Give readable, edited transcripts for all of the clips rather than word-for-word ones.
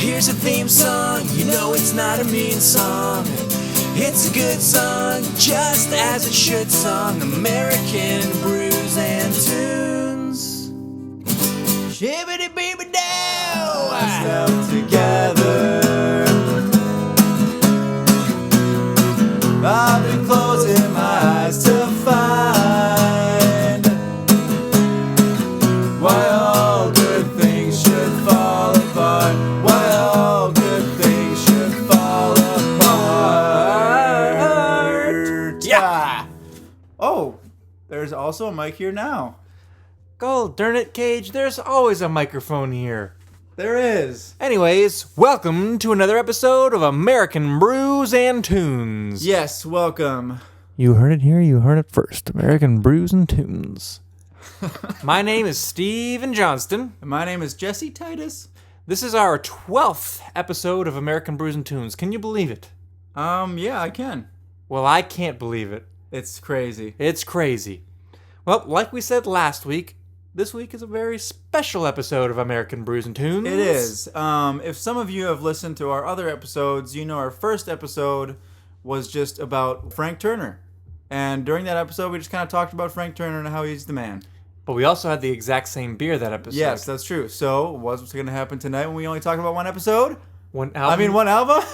Here's a theme song, you know it's not a mean song. It's a good song, just as it should song. American Brews and Tunes. Shibbity beeby dow. Stuff together. I've been closing my eyes to find why all good things should fall apart. Why all good things should fall apart. Yeah. Oh, there's also a mic here now. Oh, darn it, Cage. There's always a microphone here. There is. Anyways, welcome to another episode of American Brews and Tunes. Yes, welcome. You heard it here, you heard it first. American Brews and Tunes. My name is Steven Johnston. And my name is Jesse Titus. This is our 12th episode of American Brews and Tunes. Can you believe it? Yeah, I can. Well, I can't believe it. It's crazy. It's crazy. Well, like we said last week, this week is a very special episode of American Brews and Tunes. It is. If some of you have listened to our other episodes, you know our first episode was just about Frank Turner. And during that episode, we just kind of talked about Frank Turner and how he's the man. But we also had the exact same beer that episode. Yes, that's true. So, what's going to happen tonight when we only talk about one episode? One album. One album?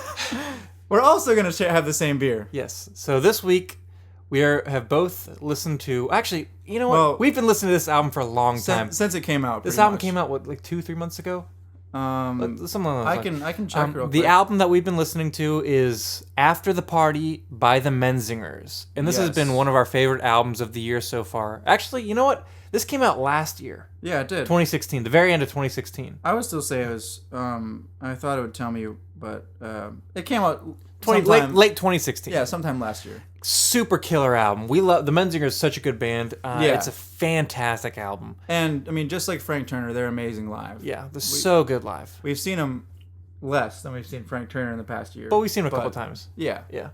We're also going to have the same beer. Yes. So this week, we have both listened to... Actually, you know what? Well, we've been listening to this album for a long time. Since it came out. This album came out, like 2-3 months ago? I can check real quick. The album that we've been listening to is After the Party by the Menzingers. And this has been one of our favorite albums of the year so far. Actually, you know what? This came out last year. Yeah, it did. 2016, the very end of 2016. I would still say it was... I thought it would tell me, but it came out... Late 2016. Yeah, sometime last year. Super killer album. We love the Menzingers. Such a good band. Yeah. It's a fantastic album. And I mean, just like Frank Turner, they're amazing live. Yeah, they're so good live. We've seen them less than we've seen Frank Turner in the past year. But we've seen them a couple times. Yeah, yeah.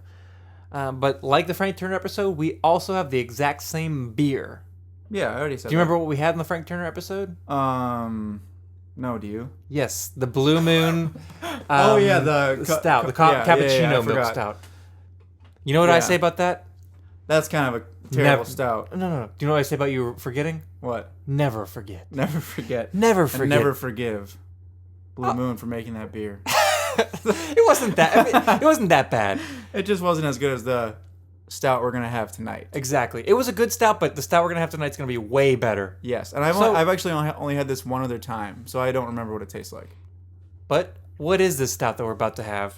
But like the Frank Turner episode, we also have the exact same beer. Yeah, I already said. Do you remember what we had in the Frank Turner episode? No, do you? Yes, the Blue Moon. the stout, the cappuccino milk stout. You know what I say about that? That's kind of a terrible stout. No. Do you know what I say about you forgetting? What? Never forget. Never forget. Never forget. And never forgive Blue Moon for making that beer. It wasn't that. It wasn't that bad. It just wasn't as good as the stout we're gonna have tonight. Exactly. It was a good stout, but the stout we're gonna have tonight is gonna be way better. Yes, and I've actually only had this one other time, so I don't remember what it tastes like. But what is this stout that we're about to have?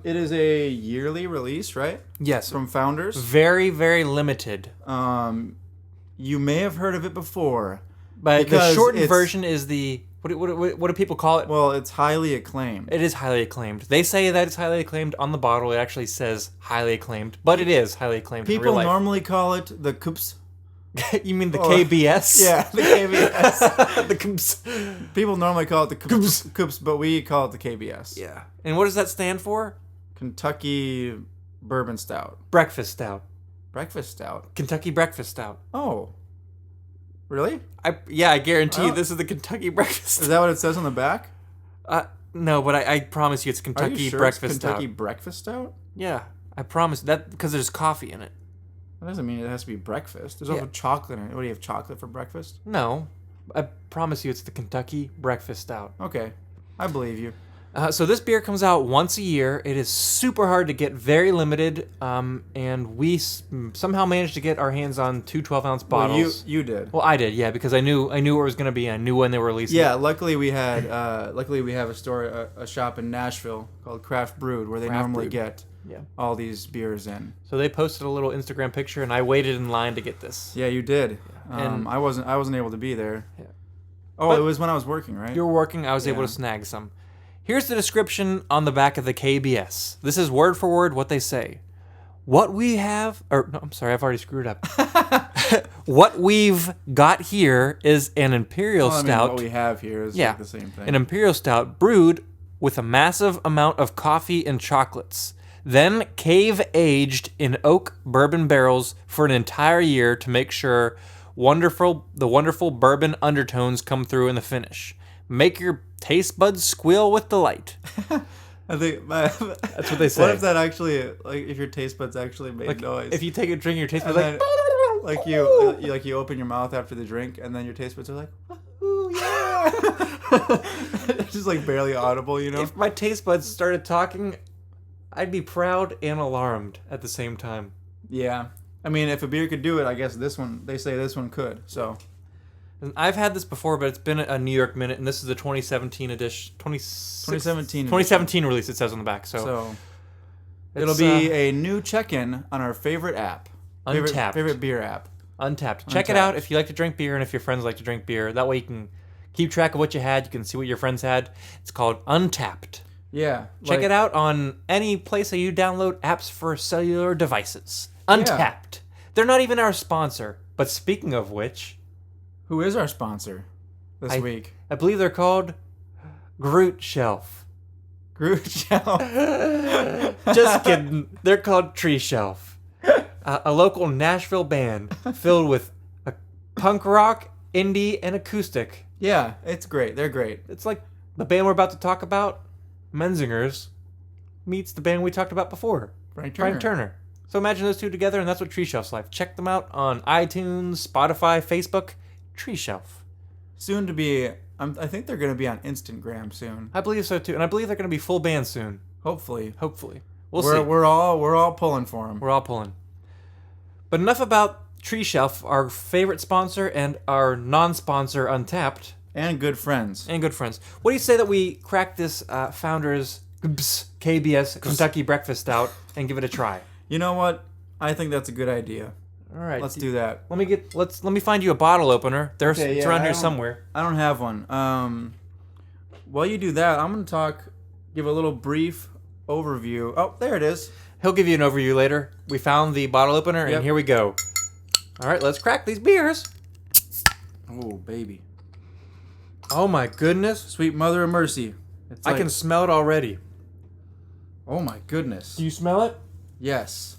It is a yearly release, right? Yes. From Founders. Very, very limited. You may have heard of it before, but the shortened version is the what do people call it? Well, it's highly acclaimed. It is highly acclaimed. They say that it's highly acclaimed on the bottle. It actually says highly acclaimed, but it is highly acclaimed. People normally call it the Coops. You mean the KBS? Yeah, the KBS. The Coops. People normally call it the Coops, but we call it the KBS. Yeah. And what does that stand for? Kentucky Bourbon Stout. Breakfast Stout. Breakfast Stout? Kentucky Breakfast Stout. Oh. Really? I guarantee you this is the Kentucky Breakfast. Is that what it says on the back? No, but I promise you it's Kentucky Are you sure Breakfast it's Kentucky Stout. Breakfast Stout? Yeah, I promise that because there's coffee in it. That doesn't mean it has to be breakfast. There's also chocolate in it. What, do you have chocolate for breakfast? No, I promise you it's the Kentucky Breakfast Stout. Okay, I believe you. So this beer comes out once a year. It is super hard to get, very limited, and we somehow managed to get our hands on 2 12-ounce bottles. Well, you did. Well, I did, yeah, because I knew where it was going to be. I knew when they were releasing. Yeah, luckily we have a shop in Nashville called Craft Brewed where they normally get all these beers in. So they posted a little Instagram picture, and I waited in line to get this. Yeah, you did. Yeah. And I wasn't able to be there. Yeah. Oh, But it was when I was working, right? You were working. I was able to snag some. Here's the description on the back of the KBS. This is word for word what they say. What we have... I'm sorry, I've already screwed up. What we've got here is an imperial stout. What we have here is like the same thing. An imperial stout brewed with a massive amount of coffee and chocolates. Then cave-aged in oak bourbon barrels for an entire year to make sure the wonderful bourbon undertones come through in the finish. make your taste buds squeal with delight. I think That's what they say. What if that actually, like, if your taste buds actually made noise? If you take a drink, your taste buds And like... then, you open your mouth after the drink, and then your taste buds are like, "Ooh, yeah!" It's just like barely audible, you know. If my taste buds started talking, I'd be proud and alarmed at the same time. Yeah, I mean, if a beer could do it, I guess this one. They say this one could. So, And I've had this before, but it's been a New York minute, and this is the 2017 edition. 2017 release. It says on the back. So it'll be a new check-in on our favorite app, Untapped. favorite beer app. Untapped. Check it out if you like to drink beer and if your friends like to drink beer. That way you can keep track of what you had. You can see what your friends had. It's called Untapped. Yeah, Check it out on any place that you download apps for cellular devices. Untapped. They're not even our sponsor. But speaking of which... Who is our sponsor this week? I believe they're called Groot Shelf. Groot Shelf. Just kidding. They're called Tree Shelf. A local Nashville band filled with a punk rock, indie, and acoustic. Yeah, it's great. They're great. It's like the band we're about to talk about, Menzingers, meets the band we talked about before, Frank Turner. So imagine those two together, and that's what Tree Shelf's like. Check them out on iTunes, Spotify, Facebook. Tree Shelf. Soon to be. I think they're going to be on Instagram soon. I believe so too, and I believe they're going to be full band soon. Hopefully. We'll see. We're all pulling for them. We're all pulling. But enough about Tree Shelf, our favorite sponsor and our non-sponsor, Untapped. And good friends. And good friends. What do you say that we crack this Founders KBS Kentucky Breakfast Stout and give it a try? You know what? I think that's a good idea. All right. Let's do that. Let me find you a bottle opener. It's around here somewhere. I don't have one. While you do that, I'm going to give a little brief overview. Oh, there it is. He'll give you an overview later. We found the bottle opener, and here we go. All right, let's crack these beers. Oh, baby. Oh, my goodness. Sweet mother of mercy. I can smell it already. Oh, my goodness. Do you smell it? Yes.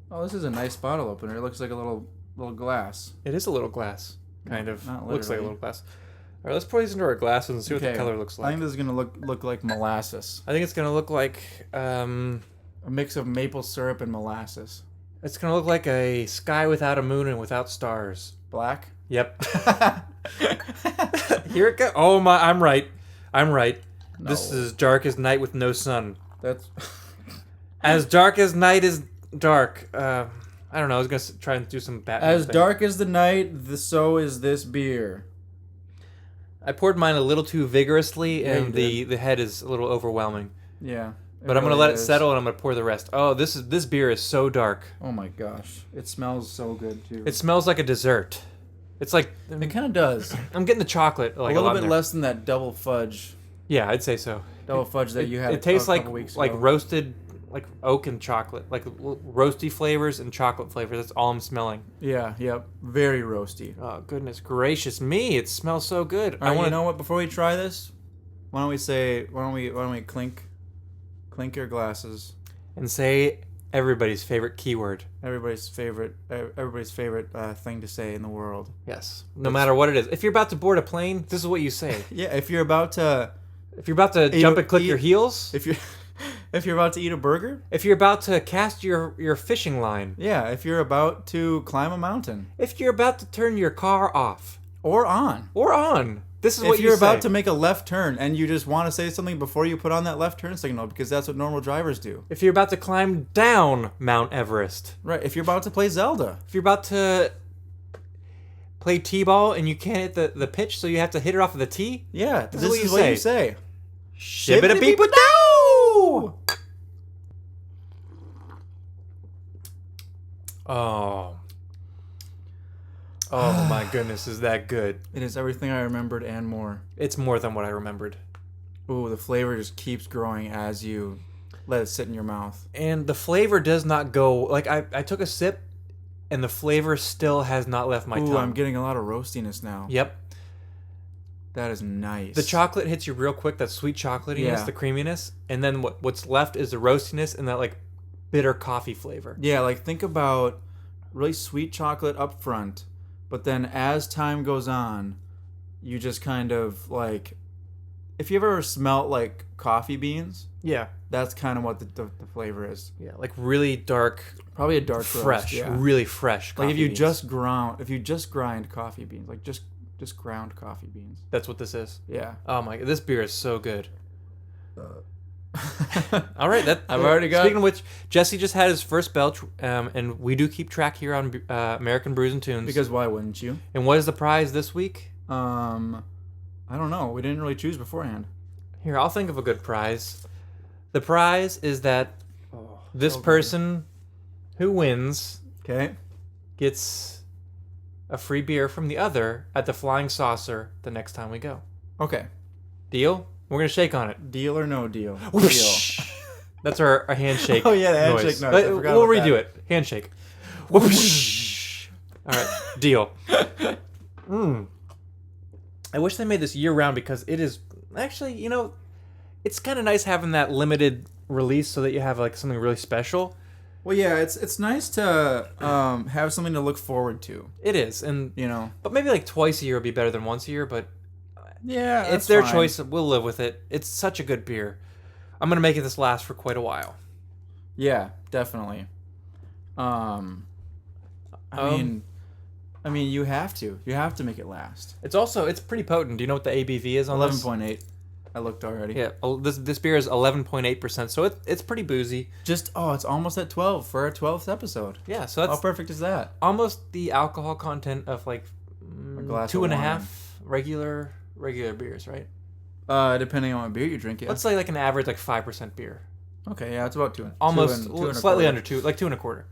Oh, this is a nice bottle opener. It looks like a little glass. It is a little glass, kind of. Not Looks like a literally. little glass. All right, let's pour these into our glasses and see what the color looks I like. think this is going to look like molasses. I think it's gonna look like A mix of maple syrup and molasses. it's gonna look like a sky without a moon and without stars. Black? Yep. Here it goes. Oh my! I'm right. This No. is dark as night with no sun. That's As dark as night is dark. I don't know. I was gonna try and do some Batman. as thing. dark as the night, so is this beer. I poured mine a little too vigorously, Yeah, and you the head is a little overwhelming. Yeah. But I'm gonna let it settle, and I'm gonna pour the rest. Oh, this beer is so dark. Oh my gosh. It smells so good too. It smells like a dessert. It's like It kind of does. I'm getting the chocolate like a little lot bit in there. less than that double fudge. Yeah, I'd say so. Double fudge that you had. It tastes a like couple weeks like ago. roasted, like oak and chocolate, like roasty flavors and chocolate flavors. That's all I'm smelling. Yeah. Yep. Very roasty. Oh goodness gracious me! It smells so good. All right, you know what? Before we try this, why don't we clink your glasses? and say everybody's favorite keyword. Everybody's favorite thing to say in the world. Yes, no matter what it is. If you're about to board a plane, this is what you say. Yeah. If you're about to Jump and click your heels. if you're about to eat a burger. If you're about to cast your fishing line. Yeah. If you're about to climb a mountain If you're about to turn your car off or on. or on. This is what If you're you say. about to make a left turn and you just want to say something before you put on that left turn signal because that's what normal drivers do. If you're about to climb down Mount Everest. Right. If you're about to play Zelda. If you're about to play t-ball and you can't hit the pitch, so you have to hit it off of the tee. Yeah. This This is is what what you you say. Shibbity-beep-a-doo! Oh my goodness, is that good? It is everything I remembered and more. It's more than what I remembered. Ooh, the flavor just keeps growing as you let it sit in your mouth. And the flavor does not go, like I took a sip and the flavor still has not left my Ooh, tongue. I'm getting a lot of roastiness now. Yep. That is nice. The chocolate hits you real quick, that sweet chocolatiness, Yeah. the creaminess, and then what's left is the roastiness and that like bitter coffee flavor. Yeah, like think about really sweet chocolate up front, but then as time goes on, you just kind of like, if you ever smelt like coffee beans, Yeah. that's kind of what the flavor is. Yeah, like really dark, Probably a dark fresh, roast, yeah. really fresh coffee Like if you beans. just grind coffee beans, like just ground coffee beans. That's what this is. Yeah. Oh my god, this beer is so good. All right, I've already got. Speaking of which, Jesse just had his first belch, and we do keep track here on American Brews and Tunes. Because why wouldn't you? And what is the prize this week? I don't know. We didn't really choose beforehand. Here, I'll think of a good prize. The prize is that this so good. person who wins Okay. gets a free beer from the other at the Flying Saucer the next time we go. Okay. Deal? We're gonna shake on it. Deal or no deal? Whoosh. That's our handshake. Oh, yeah, the handshake noise. I We'll forgot about redo that. it. Handshake. Whoosh. All right, deal. I wish they made this year round because it is actually, it's kind of nice having that limited release so that you have like something really special. Well, yeah, it's nice to have something to look forward to. It is, and but maybe like twice a year would be better than once a year. But yeah, it's that's their fine. choice. We'll live with it. It's such a good beer. I'm gonna make it this last for quite a while. Yeah, definitely. I mean, you have to make it last. It's pretty potent. Do you know what the ABV is on this? 11.8. I looked already. Yeah, this beer is 11.8%, so it's pretty boozy. It's almost at 12 for our 12th episode. Yeah, so How that's perfect is that? almost the alcohol content of like glass two of and a wine. half regular beers, right? Depending on what beer you drink, yeah. Let's say like an average like 5% beer. Okay, yeah, it's about two. Almost two and a slightly quarter. under 2, like 2.25.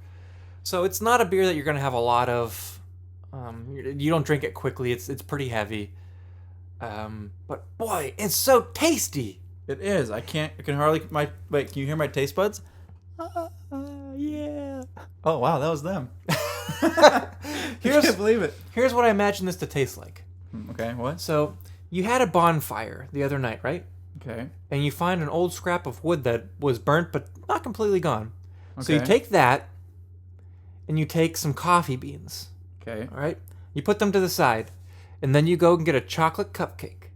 So it's not a beer that you're gonna have a lot of. You don't drink it quickly. It's pretty heavy. But boy, it's so tasty. It is. I can hardly wait. Can you hear my taste buds? Yeah. Oh wow, that was them. I can't believe it. Here's what I imagine this to taste like. Okay, what? So you had a bonfire the other night, right? Okay. And you find an old scrap of wood that was burnt but not completely gone. So you Okay. take that and you take some coffee beans, Okay. all right? You put them to the side, and then you go and get a chocolate cupcake.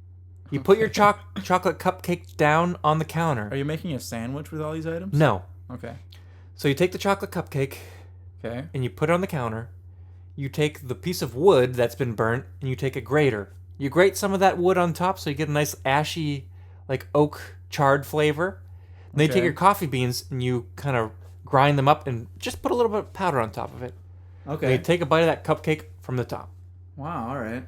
You put your chocolate cupcake down on the counter. Are you making a sandwich with all these items? No. Okay. So you take the chocolate cupcake Okay. and you put it on the counter. You take the piece of wood that's been burnt and you take a grater. You grate some of that wood on top so you get a nice ashy, like oak charred flavor. And then you take Okay. your coffee beans and you kind of grind them up and just put a little bit of powder on top of it. And Okay. you take a bite of that cupcake from the top. Wow. All right.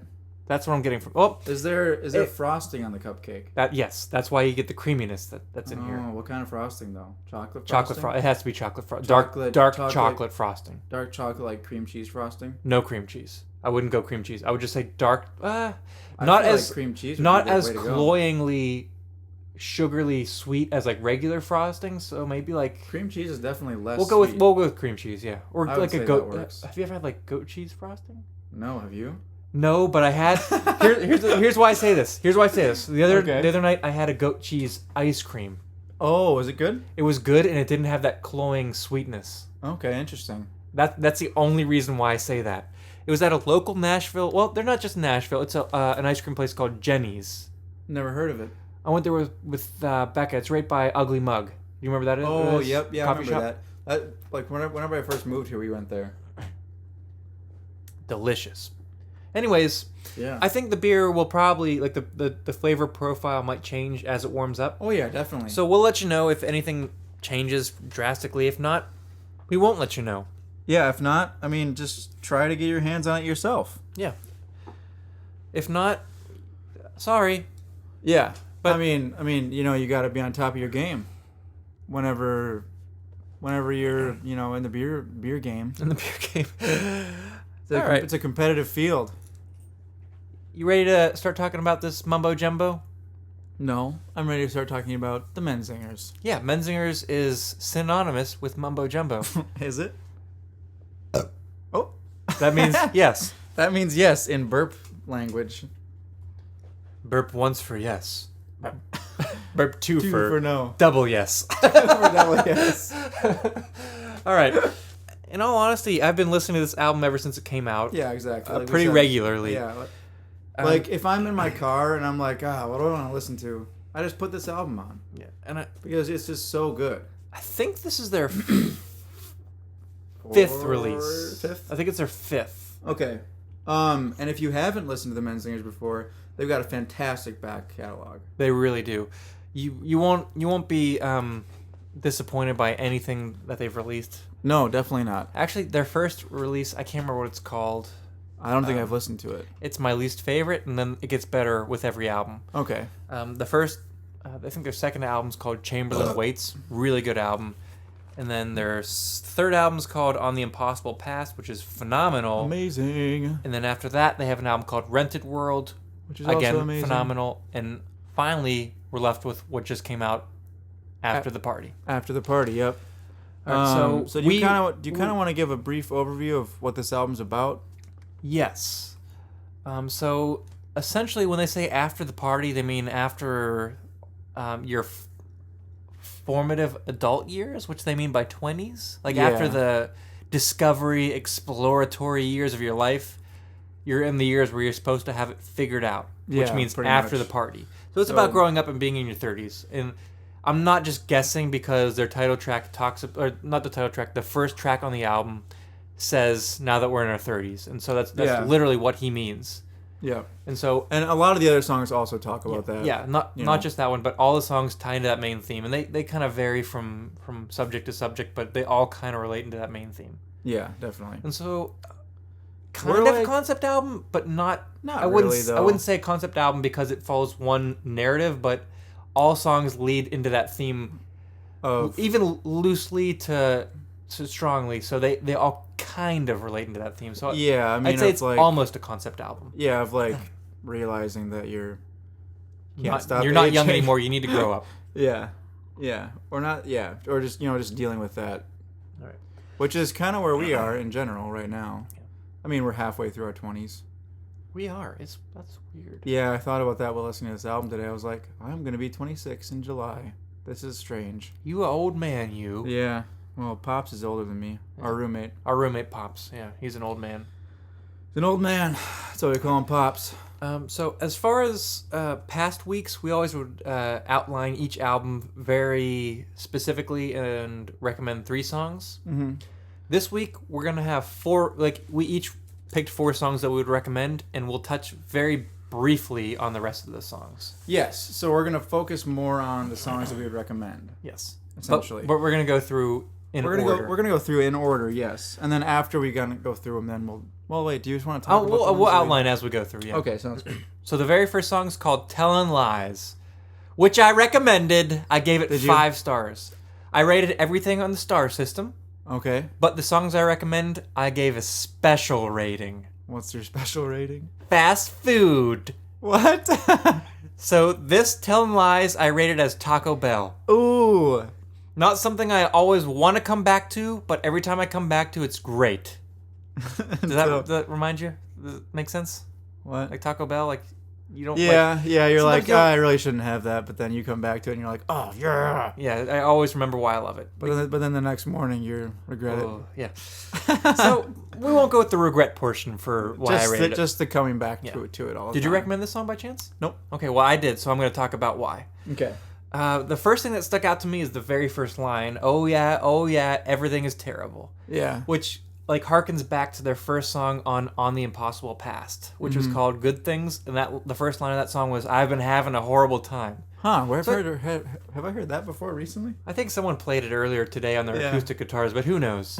That's what I'm getting from. Oh, Is there frosting on the cupcake? yes, that's why you get the creaminess that's in here. Oh, what kind of frosting though? Chocolate. Chocolate frosting? It has to be chocolate frosting. Chocolate- Dark chocolate- chocolate frosting. Dark chocolate, like cream cheese frosting. No cream cheese. I wouldn't go cream cheese. I would just say dark. I Not feel as like cream cheese. Would not be the as way to go. cloyingly, sugarly sweet as like regular frosting. So maybe like Cream cheese is definitely less. we'll go sweet. with cream cheese. Yeah, or I would like say a that goat. works. Have you ever had like goat cheese frosting? No, have you? No, but I had. Here's why I say this. The Okay. other night I had a goat cheese ice cream. Oh, is it good? It was good and it didn't have that cloying sweetness. Okay, interesting. That's the only reason why I say that. It was at a local Nashville. Well, they're not just Nashville. It's an ice cream place called Jenny's. Never heard of it. I went there with Becca. It's right by Ugly Mug. You remember that? Oh, This yep, yeah, I coffee remember shop? that. Like whenever I first moved here, we went there. Delicious. Anyways, Yeah. I think the beer will probably like the flavor profile might change as it warms up. Oh yeah, definitely. So we'll let you know if anything changes drastically. If not, we won't let you know. yeah, if not, I mean, just try to get your hands on it yourself. Yeah. If not, sorry. Yeah, But- I mean, you got to be on top of your game. Whenever you're, in the beer game. In the beer game. All right. It's a competitive field. You ready to start talking about this mumbo jumbo? No, I'm ready to start talking about the Menzingers. Yeah, Menzingers is synonymous with mumbo jumbo. Is it? Oh, That means yes. that means yes in burp language. Burp once for yes. Burp two, Two for, for no. double yes. For double yes. All right. In all honesty, I've been listening to this album ever since it came out. Yeah, exactly. Like we pretty said. regularly. Yeah. Like, if I'm in my car and I'm like, what do I want to listen to? I just put this album on. Yeah, and Because it's just so good. I think this is their fifth release. Fifth? I think it's their fifth. Okay. And if you haven't listened to the Menzingers before, they've got a fantastic back catalog. They really do. You won't be disappointed by anything that they've released. No, definitely not. Actually, their first release, I can't remember what it's called. I don't think I've listened to it. It's my least favorite, and then it gets better with every album. Okay. The first, I think their second album's called Chamberlain Waits. Really good album. And then their third album's called On the Impossible Past, which is phenomenal. Amazing. And then after that, they have an album called Rented World, Which is again, also amazing. phenomenal. And finally, we're left with what just came out after the party. After the party, yep. All right, so do you kind of want to give a brief overview of what this album's about? Yes. So essentially, when they say after the party, they mean after your formative adult years, which they mean by 20s. Like after the discovery, exploratory years of your life, you're in the years where you're supposed to have it figured out, which means after the party. So it's about growing up and being in your 30s. And I'm not just guessing because their title track talks, or not the title track, the first track on the album says now that we're in our 30s. And so that's literally what he means. Yeah. And so, and a lot of the other songs also talk about that. Yeah, not just that one, but all the songs tie into that main theme. And they kind of vary from subject to subject, but they all kind of relate into that main theme. Yeah, definitely. And so kind of concept album, but not I wouldn't say concept album because it follows one narrative, but all songs lead into that theme of even loosely to strongly, so they all kind of relate into that theme. So yeah, I mean, I'd say it's like, almost a concept album. Yeah, of like realizing that you're not young anymore. You need to grow up. Yeah, or not. Yeah, or just dealing with that. All right. Which is kind of where we are in general right now. Yeah. I mean, we're halfway through our 20s. We are. That's weird. Yeah, I thought about that while listening to this album today. I was like, I'm gonna be 26 in July. This is strange. You old man, you. Yeah. Well, Pops is older than me. Yeah. Our roommate Pops. Yeah, he's an old man. He's an old man. That's why we call him Pops. So as far as past weeks, we always would outline each album very specifically and recommend 3 songs. Mm-hmm. This week, we're going to have 4, we each picked 4 songs that we would recommend, and we'll touch very briefly on the rest of the songs. Yes, so we're going to focus more on the songs that we would recommend. Yes. Essentially. But we're going to go through in order. We're going to go through in order, yes. And then after we're going to go through them, then we'll... Well, wait, do you just want to talk about them? We'll outline as we go through, yeah. Okay, sounds good. So the very first song is called Tellin' Lies, which I recommended. I gave it 5 stars. I rated everything on the star system. Okay. But the songs I recommend, I gave a special rating. What's your special rating? Fast food. What? So this Tellin' Lies, I rated as Taco Bell. Ooh. Not something I always want to come back to, but every time I come back to, it's great. Does that remind you? Does it make sense? What? Like Taco Bell, like you don't. Yeah, you're like, I really shouldn't have that, but then you come back to it and you're like, oh yeah. Yeah, I always remember why I love it. But then the next morning you regret it. Yeah. So we won't go with the regret portion for why I rated it. Just the coming back to it all. Did you recommend this song by chance? Nope. Okay, well I did, so I'm going to talk about why. Okay. The first thing that stuck out to me is the very first line. Oh yeah, everything is terrible. Yeah. Which harkens back to their first song on the Impossible Past, which was called Good Things, and the first line of that song was I've been having a horrible time. Huh, have I heard that before recently? I think someone played it earlier today on their acoustic guitars, but who knows?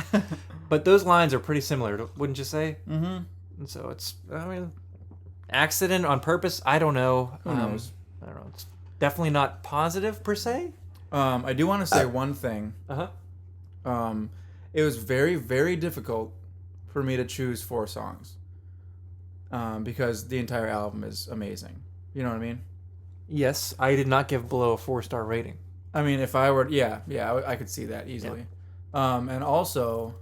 But those lines are pretty similar, wouldn't you say? Mm-hmm. And so accident on purpose, I don't know. Who knows? I don't know. It's definitely not positive per se. I do want to say one thing. Uh-huh. It was very, very difficult for me to choose 4 songs. Because the entire album is amazing. You know what I mean? Yes, I did not give below a 4-star rating. I mean, if I were... Yeah, I could see that easily. Yeah. And also...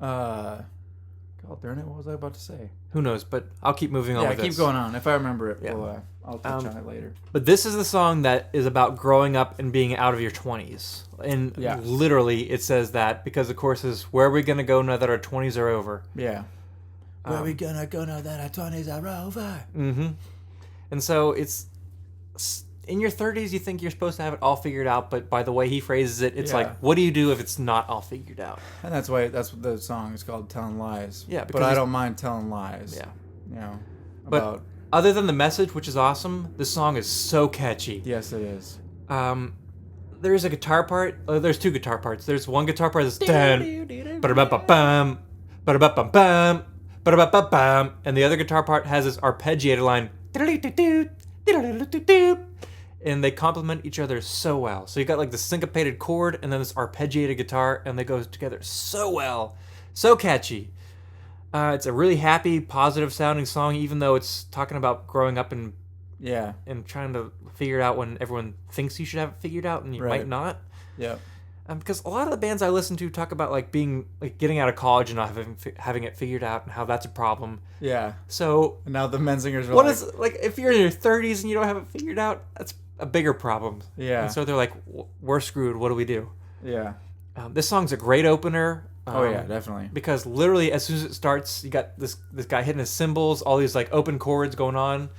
God darn it, what was I about to say? Who knows, but I'll keep moving on with this. Yeah, keep going on. If I remember it, Yeah. I'll touch on it later. But this is the song that is about growing up and being out of your 20s. And literally it says that because the chorus is, where are we going to go now that our 20s are over? Yeah. Where we gonna go now that our 20s are over? And so it's in your 30s, you think you're supposed to have it all figured out, but by the way he phrases it, it's like, what do you do if it's not all figured out? And that's what the song is called, Telling Lies. Yeah, but I don't mind telling lies. Yeah. You know, But other than the message, which is awesome, this song is so catchy. Yes, it is. There's a guitar part. There's two guitar parts. There's one guitar part that's dun, ba-da-ba-ba-bum, ba-da-ba-ba-bum, ba-da-ba-ba-bum, and the other guitar part has this arpeggiated line, and they complement each other so well. So you got like the syncopated chord and then this arpeggiated guitar, and they go together so well, so catchy. It's a really happy, positive sounding song, even though it's talking about growing up and trying to figure it out when everyone thinks you should have it figured out and you might not. Yeah. Because a lot of the bands I listen to talk about like being like getting out of college and not having it figured out and how that's a problem. Yeah. So and now the Menzingers are like if you're in your 30s and you don't have it figured out, that's a bigger problem. Yeah. And so they're like, we're screwed. What do we do? Yeah. This song's a great opener. Oh yeah, definitely. Because literally as soon as it starts, you got this guy hitting his cymbals, all these like open chords going on.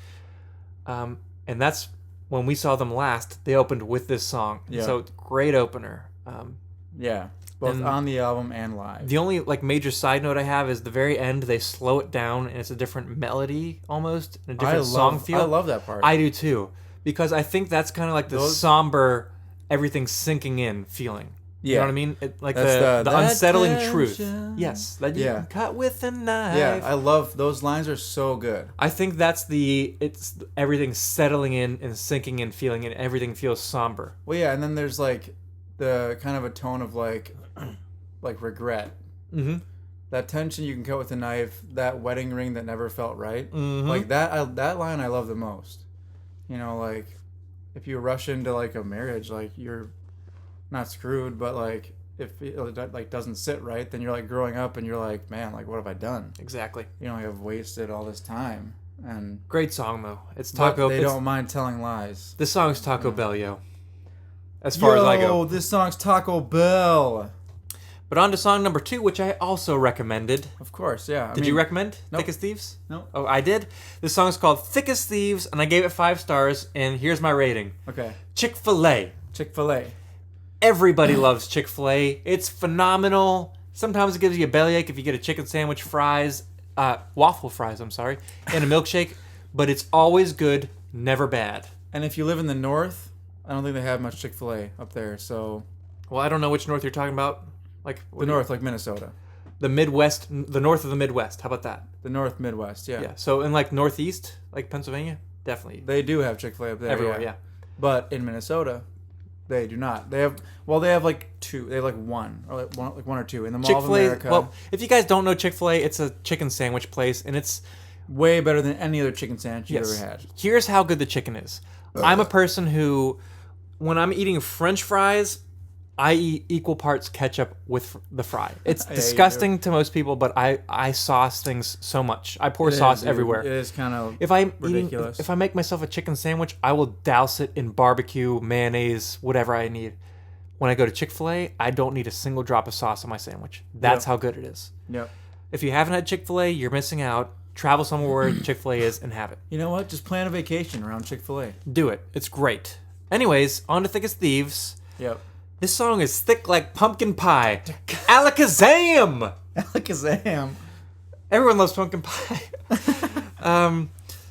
And that's when we saw them last. They opened with this song. Yeah. So great opener. Yeah, both on the album and live. The only like major side note I have is the very end. They slow it down and it's a different melody almost, and a different song feel. I love that part. I do too, because I think that's kind of like the somber, everything sinking in feeling. You know what I mean? Like the unsettling truth. Yes, that you can cut with a knife. Yeah, I love those lines. Are so good. I think that's it's everything settling in and sinking in, feeling, and everything feels somber. Well, yeah, and then there's like the kind of a tone of like regret. Mm-hmm. That tension you can cut with a knife. That wedding ring that never felt right. Mm-hmm. Like that line I love the most. You know, like if you rush into like a marriage, like you're not screwed, but like if it like doesn't sit right, then you're like growing up and you're like, man, like what have I done? Exactly. You know, I've wasted all this time. And great song though. It's Taco. They don't mind telling lies. This song's Taco Bell, yo. As far as I go. This song's Taco Bell. But on to song number 2, which I also recommended. Of course, yeah. Did you recommend nope. Thick as Thieves? No. Oh, I did? This song is called Thick as Thieves, and I gave it 5 stars, and here's my rating. Okay. Chick-fil-A. Chick-fil-A. Everybody loves Chick-fil-A. It's phenomenal. Sometimes it gives you a bellyache if you get a chicken sandwich, waffle fries, and a milkshake, but it's always good, never bad. And if you live in the north, I don't think they have much Chick-fil-A up there, so... Well, I don't know which north you're talking about. Like the north, like Minnesota. The Midwest, the north of the Midwest. How about that? The North Midwest, yeah. Yeah, so in like Northeast, like Pennsylvania, definitely. They do have Chick-fil-A up there. Everywhere, yeah. But in Minnesota, they do not. They have like 2. They have like one or two in the Mall of America. Well, if you guys don't know Chick-fil-A, it's a chicken sandwich place, and it's way better than any other chicken sandwich you've ever had. Here's how good the chicken is. I'm a person who, when I'm eating French fries, I eat equal parts ketchup with the fry. It's disgusting to most people, but I sauce things so much. I pour sauce everywhere. It is kind of ridiculous. If I make myself a chicken sandwich, I will douse it in barbecue, mayonnaise, whatever I need. When I go to Chick-fil-A, I don't need a single drop of sauce on my sandwich. That's how good it is. Yep. If you haven't had Chick-fil-A, you're missing out. Travel somewhere where Chick-fil-A is and have it. You know what? Just plan a vacation around Chick-fil-A. Do it. It's great. Anyways, on to Thick as Thieves. Yep. This song is thick like pumpkin pie. Alakazam! Alakazam. Everyone loves pumpkin pie.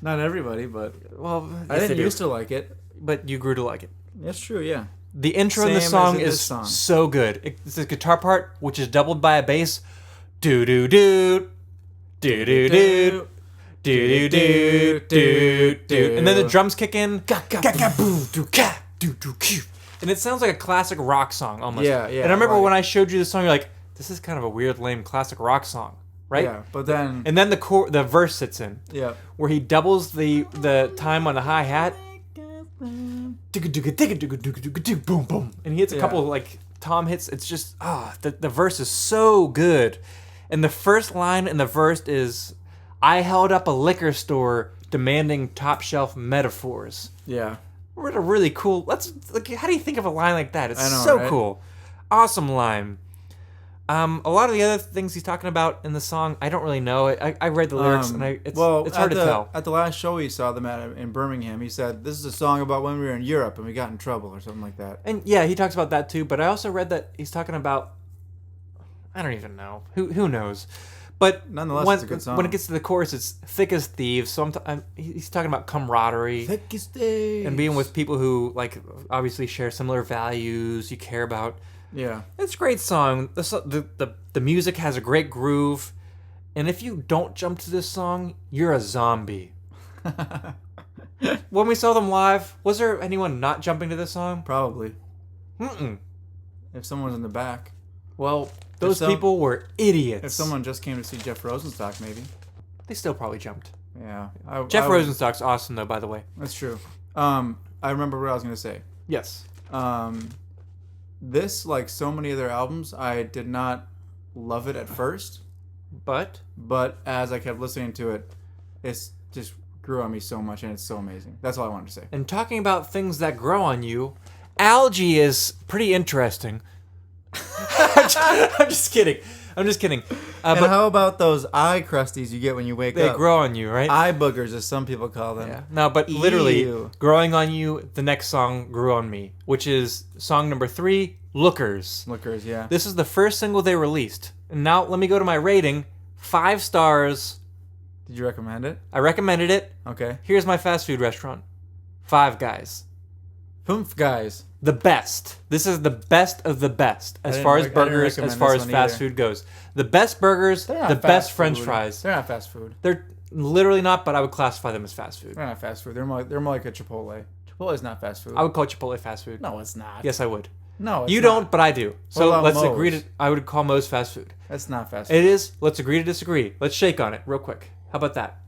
Not everybody, but... Well, I didn't used to like it. But you grew to like it. That's true, yeah. The intro in the song is so good. It's a guitar part, which is doubled by a bass. Do-do-do. Do-do-do. Do-do-do. And then the drums kick in. And it sounds like a classic rock song almost. Yeah. And I remember when I showed you the song, you're like, this is kind of a weird, lame classic rock song, right? Yeah, but then... And then the verse sits in. Yeah. Where he doubles the time on the hi-hat. Boom, boom. And he hits a couple like tom hits. It's just, the verse is so good. And the first line in the verse is, I held up a liquor store demanding top shelf metaphors. Yeah. What a really cool. How do you think of a line like that? It's I know, so right? cool. Awesome line. A lot of the other things he's talking about in the song, I don't really know. I read the lyrics, and it's hard to tell. At the last show we saw them at in Birmingham, he said, this is a song about when we were in Europe and we got in trouble or something like that. And yeah, he talks about that too, but I also read that he's talking about, I don't even know. Who knows? But nonetheless, it's a good song. When it gets to the chorus, it's thick as thieves. So he's talking about camaraderie. Thick as thieves. And being with people who, like, obviously share similar values, you care about. Yeah. It's a great song. The music has a great groove. And if you don't jump to this song, you're a zombie. When we saw them live, was there anyone not jumping to this song? Probably. Mm-mm. If someone's in the back. Well, those people were idiots. If someone just came to see Jeff Rosenstock, maybe. They still probably jumped. Yeah. Jeff Rosenstock's awesome, though, by the way. That's true. I remember what I was going to say. Yes. This, like so many other albums, I did not love it at first. But as I kept listening to it, it's just grew on me so much, and it's so amazing. That's all I wanted to say. And talking about things that grow on you, algae is pretty interesting. I'm just kidding. And but how about those eye crusties you get when you wake up? they grow on you, right? Eye boogers, as some people call them. Yeah. No, but literally, Ew. growing on you, the next song grew on me, which is song number 3, Lookers. Lookers, yeah. This is the first single they released. And now let me go to my rating. 5 stars. Did you recommend it? I recommended it. Okay. Here's my fast food restaurant. 5 Guys. Poomph guys. The best. This is the best of the best as far as burgers, as far as fast food goes. The best burgers, the best French fries. They're not fast food. They're literally not, but I would classify them as fast food. They're not fast food. They're more like a Chipotle. Chipotle is not fast food. I would call Chipotle fast food. No, it's not. Yes, I would. No, it's you not. don't, but I do. So about let's Moe's? agree to. I would call Moe's fast food. That's not fast food. It is. Let's agree to disagree. Let's shake on it real quick. How about that?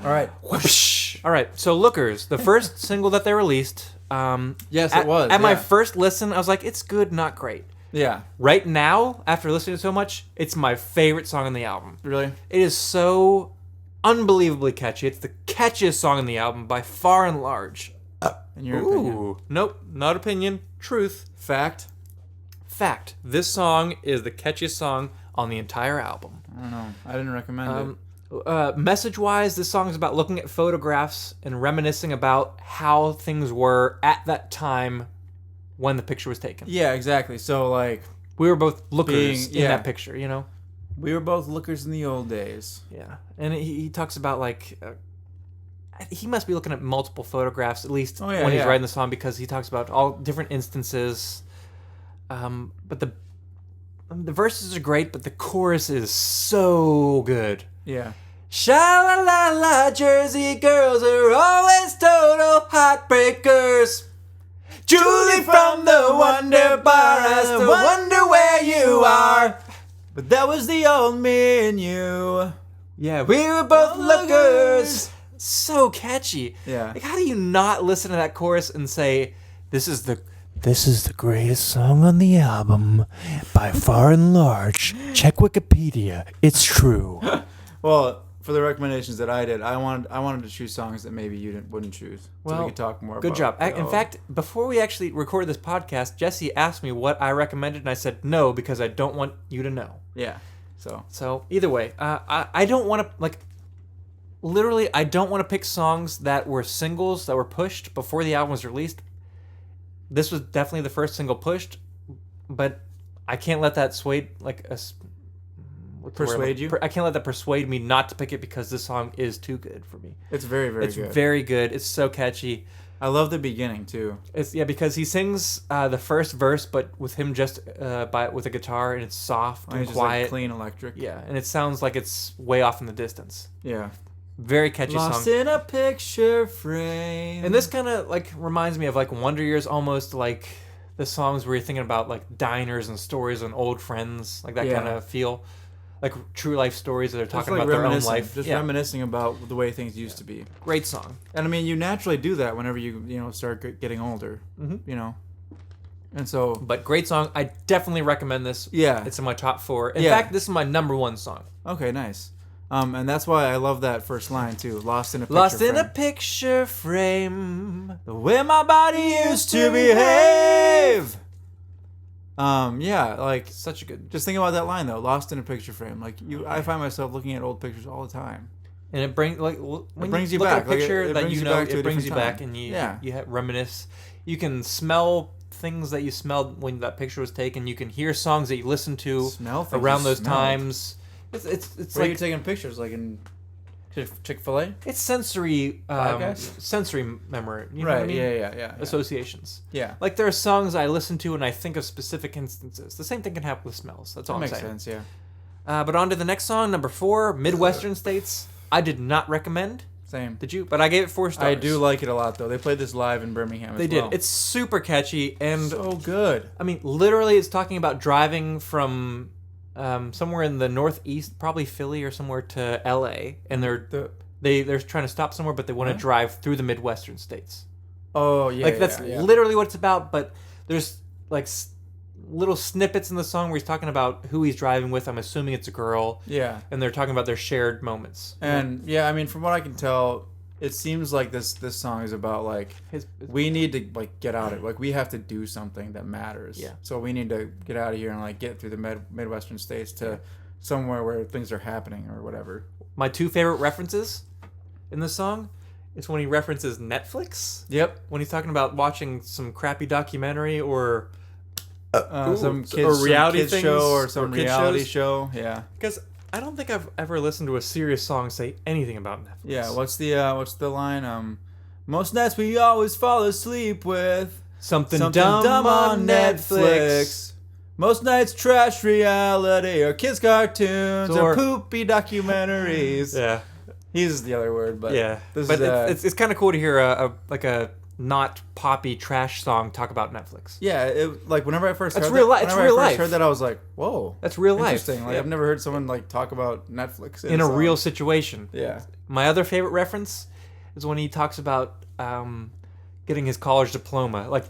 All right. Whoosh. All right. So Lookers, the first single that they released. Yes, it was. At my first listen, I was like, it's good, not great. Yeah. Right now, after listening to it so much, it's my favorite song on the album. Really? It is so unbelievably catchy. It's the catchiest song on the album by far and large. In your opinion. Nope, not opinion. Truth. Fact. Fact. This song is the catchiest song on the entire album. I don't know. I didn't recommend it. Message-wise, this song is about looking at photographs and reminiscing about how things were at that time when the picture was taken. Yeah, exactly. So, like... We were both lookers in yeah. that picture, you know? We were both lookers in the old days. Yeah. And he talks about, like... he must be looking at multiple photographs, at least when he's writing the song, because he talks about all different instances. But the verses are great, but the chorus is so good. Yeah. Sha-la-la-la, Jersey girls are always total heartbreakers. Julie from the Wonder Bar has to wonder where you are. But that was the old me and you. Yeah, we were both lookers. So catchy. Yeah. Like, how do you not listen to that chorus and say, this is the greatest song on the album by far and large. Check Wikipedia. It's true. Well, for the recommendations that I did, I wanted to choose songs that maybe you wouldn't choose. So we could talk more good about job. In fact, before we actually recorded this podcast, Jesse asked me what I recommended, and I said no because I don't want you to know. Yeah. So either way, I don't want to, like, literally, I don't want to pick songs that were singles that were pushed before the album was released. This was definitely the first single pushed, but I can't let that sway, like, persuade you? I can't let that persuade me not to pick it because this song is too good for me. It's very, very good. It's very good. It's so catchy. I love the beginning too. It's because he sings the first verse, but with him just with a guitar, and it's soft and It's just quiet, like clean electric. Yeah, and it sounds like it's way off in the distance. Yeah. Very catchy Lost song. in a picture frame. And this kind of like reminds me of like Wonder Years, almost like the songs where you're thinking about like diners and stories and old friends, like that kind of feel, like true life stories that they're talking like about their own life. Just reminiscing about the way things used to be. Great song. And I mean, you naturally do that whenever you start getting older. Mm-hmm. You know. And so. But great song. I definitely recommend this. Yeah. It's in my top 4. In fact, this is my number 1 song. Okay, nice. And that's why I love that first line too. Lost in a picture Lost frame. in a picture frame. The way my body used to behave. Yeah, like Such a good, just think about that line though. Lost in a picture frame. Like I find myself looking at old pictures all the time. and it brings like when brings you look back. at a Like, picture it that brings you you know back to it a brings you different back, time. and Yeah. you reminisce. You can smell things that you smelled when that picture was taken. You can hear songs that you listened to Smell things around you those smelled. times. It's Where are you like taking pictures? Like in Chick-fil-A? it's sensory Guys? sensory memory. You know what I Right. mean? Yeah. Associations. Yeah. Like there are songs I listen to and I think of specific instances. The same thing can happen with smells. That's all That I'm makes saying. sense. Yeah. But on to the next song, number 4, Midwestern States. I did not recommend. Same. Did you? But I gave it 4 stars. I do like it a lot though. They played this live in Birmingham. They as did. well. It's super catchy and so good. I mean, literally, it's talking about driving from somewhere in the Northeast, probably Philly or somewhere, to L.A. And they're trying to stop somewhere, but they want to drive through the Midwestern states. Oh yeah. Like that's yeah. literally what it's about. But there's like little snippets in the song where he's talking about who he's driving with. I'm assuming it's a girl. Yeah. And they're talking about their shared moments. And yeah, I mean, from what I can tell, it seems like this song is about like we need to like get out of it. Like we have to do something that matters. Yeah. So we need to get out of here and like get through the Midwestern states to somewhere where things are happening or whatever. My 2 favorite references in the song is when he references Netflix. Yep. When he's talking about watching some crappy documentary or Some kids, or reality kids things, show or some or kids reality shows. show. Yeah. Because I don't think I've ever listened to a serious song say anything about Netflix. Yeah. What's the line? Most nights we always fall asleep with Something something dumb on Netflix. Most nights trash reality or kids cartoons or Or- poopy documentaries. Yeah, He uses the other word, but yeah. this But is it's kind of cool to hear a not poppy trash song talk about Netflix. yeah. It, like whenever I first That's heard real that, li- it's whenever real I first life. heard that, I was like, whoa, That's real life. interesting. Like Yeah. I've never heard someone like talk about Netflix In a song. real situation. Yeah. My other favorite reference is when he talks about getting his college diploma. Like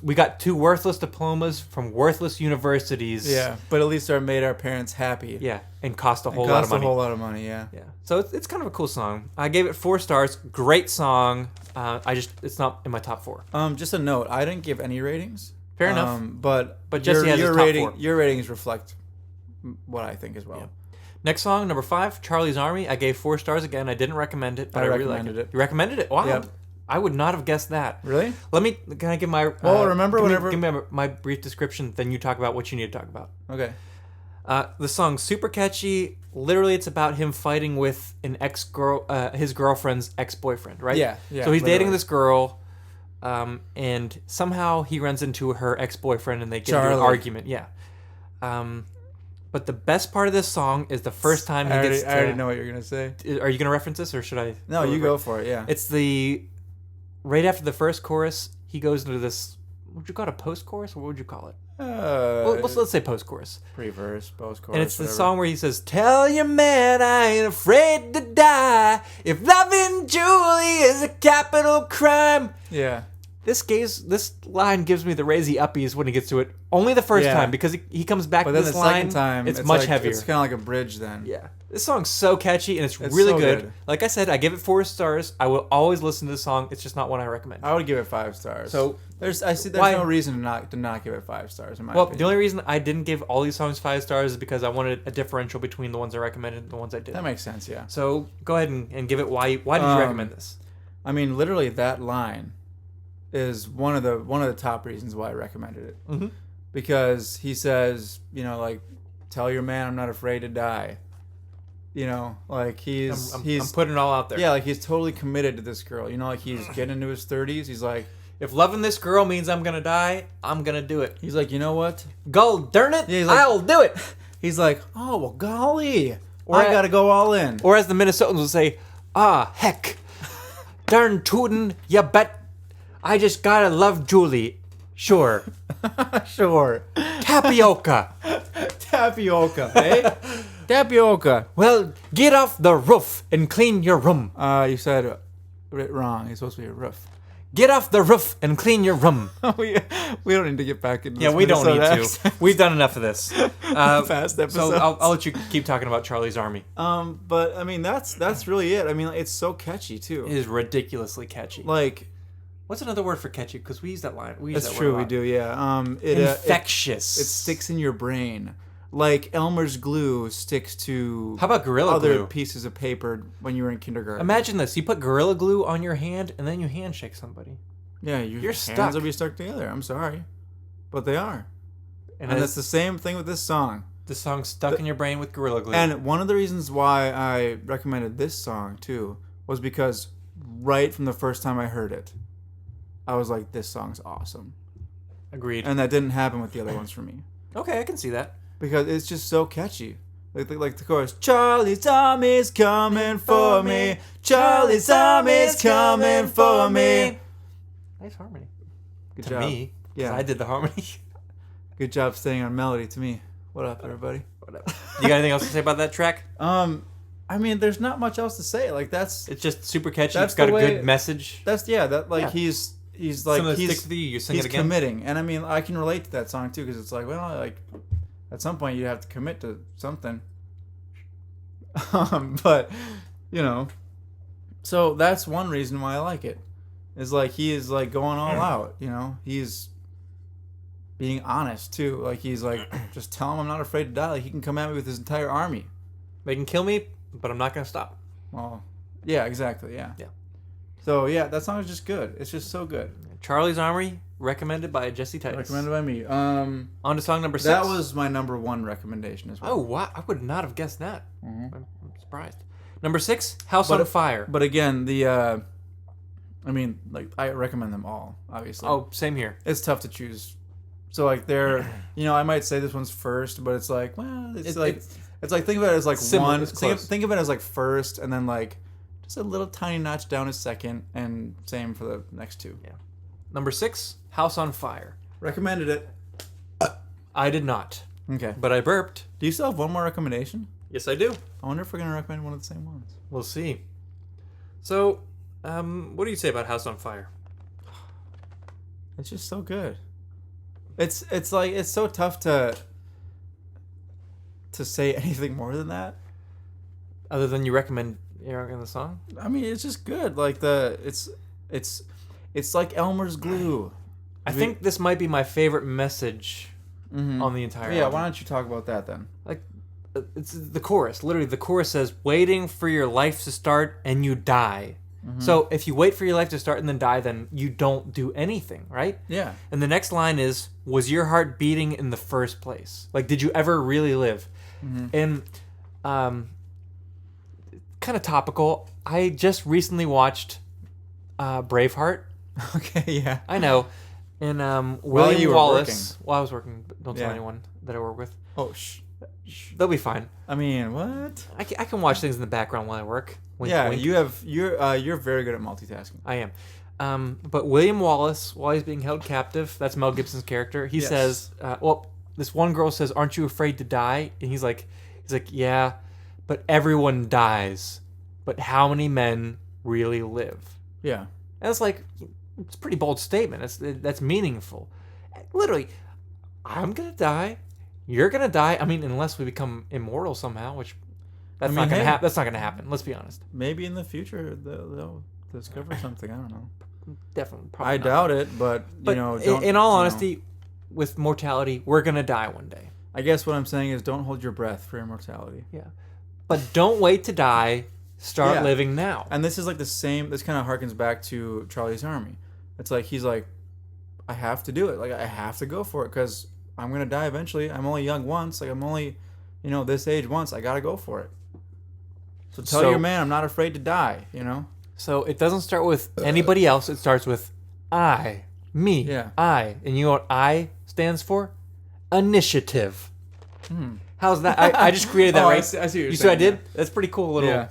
we got 2 worthless diplomas from worthless universities. Yeah, but at least made our parents happy. Yeah, and cost a whole It lot cost of money. a whole lot of money. Yeah. Yeah, so it's kind of a cool song. I gave it 4 stars. Great song. It's not in my top 4. Just a note. I didn't give any ratings. Fair enough. But Jesse has his top 4. Your ratings reflect what I think as well. Yeah. Next song, number 5, Charlie's Army. I gave 4 stars again. I didn't recommend it, but I really liked recommended it. You recommended it? Wow. Yep. I would not have guessed that. Really? Can I give my... Well, remember give me- whenever- Give me my brief description, then you talk about what you need to talk about. Okay. The song's super catchy. Literally, it's about him fighting with an his girlfriend's ex-boyfriend, right? Yeah, So he's dating literally. this girl, and somehow he runs into her ex-boyfriend, and they get into Charlie. an argument. Yeah. But the best part of this song is the first time he gets to... I already know what you're gonna say. Are you going to reference this, or should I? No, you go for it. Yeah. It's right after the first chorus, he goes into this... Would you call it a post-chorus, or what would you call it? Let's say post-chorus. Pre-verse, post-chorus. And it's the whatever. song where he says, "Tell your man I ain't afraid to die. If loving Julie is a capital crime." Yeah. This line gives me the raisy uppies when he gets to it. Only the first Yeah. time, because he comes back But to then this the line. second time, it's much like, heavier. It's kind of like a bridge then. Yeah. This song's so catchy, and it's It's really so good. good. Like I said, I give it 4 stars. I will always listen to the song. It's just not one I recommend. I would give it 5 stars. So, there's why- no reason to not give it 5 stars in my Well, opinion. the only reason I didn't give all these songs 5 stars is because I wanted a differential between the ones I recommended and the ones I didn't. That makes sense. Yeah. So go ahead and give it why did you recommend this? I mean, literally that line is one of the top reasons why I recommended it. Mm-hmm. Because he says, like, tell your man I'm not afraid to die. Like he's I'm putting it all out there. yeah, like he's totally committed to this girl. Like he's getting into his 30s. He's like, If loving this girl means I'm gonna die, I'm gonna do it. you know what? Go darn it! Yeah, he's like- I'll do it. He's like, oh well, golly, Or I gotta go all in. Or as the Minnesotans would say, heck, darn tootin', you bet. I just gotta love Julie. Sure. Sure. Tapioca. Tapioca, eh? Tapioca. Well, get off the roof and clean your room. You said it wrong. It's supposed to be a roof. Get off the roof and clean your room. we don't need to get back into Yeah, this we don't need Minnesota to. We've done enough of this. Past So episodes. I'll let you keep talking about Charlie's Army. But I mean that's really it. I mean it's so catchy too. It is ridiculously catchy. Like What's another word for catchy? Because we use that line. We use That's that true. word a We lot. do. Yeah. Infectious. It sticks in your brain. Like Elmer's glue sticks to How about Gorilla other Glue? pieces of paper when you were in kindergarten. Imagine this. You put Gorilla Glue on your hand, and then you handshake somebody. Yeah, your You're hands stuck. will be stuck together. I'm sorry, but they are. And And that's the same thing with this song. the song's stuck in your brain with Gorilla Glue. And one of the reasons why I recommended this song too was because right from the first time I heard it, I was like, "This song's awesome," Agreed. and that didn't happen with the other ones for me Okay, I can see that. because it's just so catchy. Like the chorus, Charlie's army's coming for me. Charlie's army's coming for me. Nice harmony. Good To job. me. Yeah. I did the harmony. Good job staying on melody to me. What up, everybody? Whatever. You got anything else to say about that track? I mean, there's not much else to say. Like that's It's just super catchy. That's It's got the a way- good message. Yeah. Yeah. He's like Something that he's sticks with you. You sing he's it again. committing, and I mean I can relate to that song too because it's like, well, like at some point you have to commit to something. But you know, so that's one reason why I like it. Is like he is like going all out. You know, he's being honest too. Like he's like, just tell him I'm not afraid to die. Like he can come at me with his entire army. They can kill me, but I'm not going to stop. Well, yeah, exactly, yeah. Yeah. So yeah, that song is just good. It's just so good. Charlie's Armory, recommended by Jesse Titus. Recommended by me. On to song number 6. That was my number 1 recommendation as well. Oh, wow. I would not have guessed that. Mhm. I'm surprised. Number 6, House on Fire. But again, I mean, like I recommend them all. Obviously. Oh, same here. It's tough to choose. So like they're, I might say this one's first, but it's like, well, it's like think of it as like similar, one. it's close. Think of it as like first, and then like just a little tiny notch down as second, and same for the next 2. Yeah. Number 6, House on Fire. Recommended it. I did not, Okay. but I burped. Do you still have one more recommendation? Yes, I do. I wonder if we're gonna recommend one of the same ones. We'll see. So, what do you say about House on Fire? It's just so good. It's like it's so tough to say anything more than that. Other than you recommend the song? I mean, it's just good. Like it's like Elmer's glue. I think this might be my favorite message on the entire Yeah, album. why don't you talk about that then? Like, it's the chorus. Literally, the chorus says, waiting for your life to start and you die. So if you wait for your life to start and then die, then you don't do anything, right? Yeah. And the next line is, was your heart beating in the first place? Like, did you ever really live? And kind of topical, I just recently watched Braveheart. Okay, yeah. I know. And William you were Wallace. While I was working, but don't tell Yeah. anyone that I work with. Oh, They'll be fine. I mean, what? I can watch things in the background while I work. Wink, Yeah, wink. you're very good at multitasking. I am. But William Wallace, while he's being held captive, that's Mel Gibson's character. He Yes. says, this one girl says, "Aren't you afraid to die?" And he's like, "Yeah, but everyone dies. But how many men really live?" Yeah. And it's like, it's a pretty bold statement. That's meaningful. Literally, I'm gonna die. You're gonna die. I mean, unless we become immortal somehow, which that's not gonna happen. That's not gonna happen. Let's be honest. Maybe in the future they'll discover something. I don't know. Definitely. Probably I not. doubt it, but don't, in all honesty, with mortality, we're gonna die one day. I guess what I'm saying is don't hold your breath for immortality. Yeah. But don't wait to die. Start Yeah. living now. And this is like the same. This kind of harkens back to Charlie's Army. It's like he's like, I have to do it. Like I have to go for it because I'm gonna die eventually. I'm only young once. Like I'm only, this age once. I gotta go for it. So tell your man I'm not afraid to die. So it doesn't start with anybody else. It starts with I, me, Yeah. I. And you know what I stands for? Initiative. How's that? I just created that, Oh, right? I see what you're You see what I saying, did? That's pretty cool little. Yeah.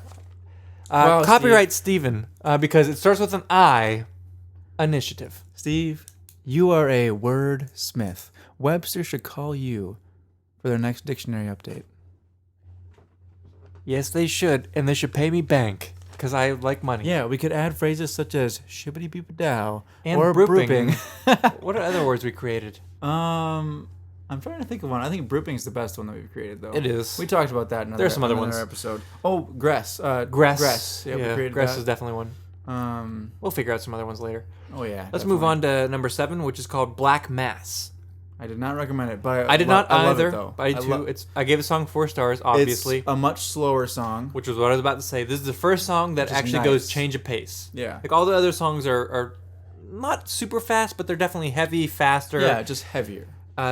Wow, Copyright Steven, because it starts with an I. Initiative. Steve, you are a wordsmith. Webster should call you for their next dictionary update. Yes, they should, and they should pay me bank because I like money. Yeah, we could add phrases such as shibbity beep dow And or brooping. brooping. What are other words we created? I'm trying to think of one. I think brooping is the best one that we've created, though. It is. We talked about that in There's some other another ones. episode. Oh, gress. Gress. Yeah, we created Gress that. is definitely one. We'll figure out some other ones later. Oh yeah. Let's definitely. move on to number 7, which is called Black Mass. I did not recommend it, but I did not I love either. it, though. But I gave the song 4 stars, obviously. It's a much slower song. Which was what I was about to say. This is the first song that Which is actually nice. goes change of pace. Yeah. Like all the other songs are not super fast, but they're definitely heavy, faster. Yeah, just heavier.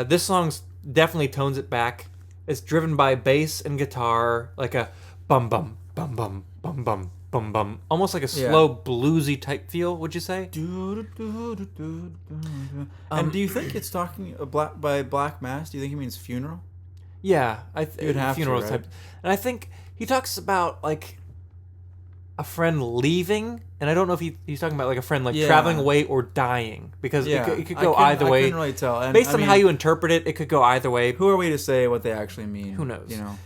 This song definitely tones it back. It's driven by bass and guitar, like a bum bum bum bum bum bum bum bum, almost like a slow bluesy type feel. Would you say? And do you think it's talking by Black Mass? Do you think he means funeral? Yeah, You'd have funeral to, right? type. And I think he talks about like a friend leaving, and I don't know if he's talking about like a friend like traveling away or dying, because it could go either way. I couldn't really tell. And, Based on how you interpret it, it could go either way. Who are we to say what they actually mean? Who knows? You know.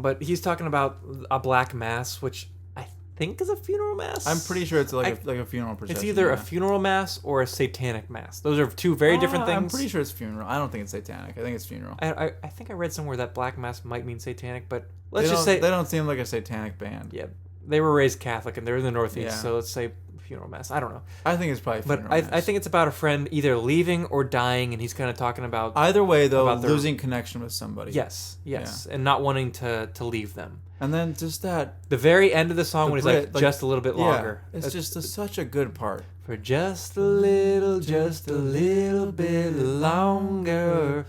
But he's talking about a black mass, which I think is a funeral mass. I'm pretty sure it's like a funeral procession. It's either a yeah. funeral mass or a satanic mass. Those are two very different things. I'm pretty sure it's funeral. I don't think it's satanic. I think it's funeral. I think I read somewhere that black mass might mean satanic, but They let's just say they don't seem like a satanic band. yeah, they were raised Catholic and they're in the Northeast, Yeah. so let's say funeral mass. I don't know, I think it's probably but funeral. I mass. think it's about a friend either leaving or dying, and he's kind of talking about either way though, about their- losing connection with somebody. yes, and not wanting to leave them. And then just that The very end of the song when he's like, brit, just a little bit longer. Yeah, it's just such a good part. For just a little bit longer.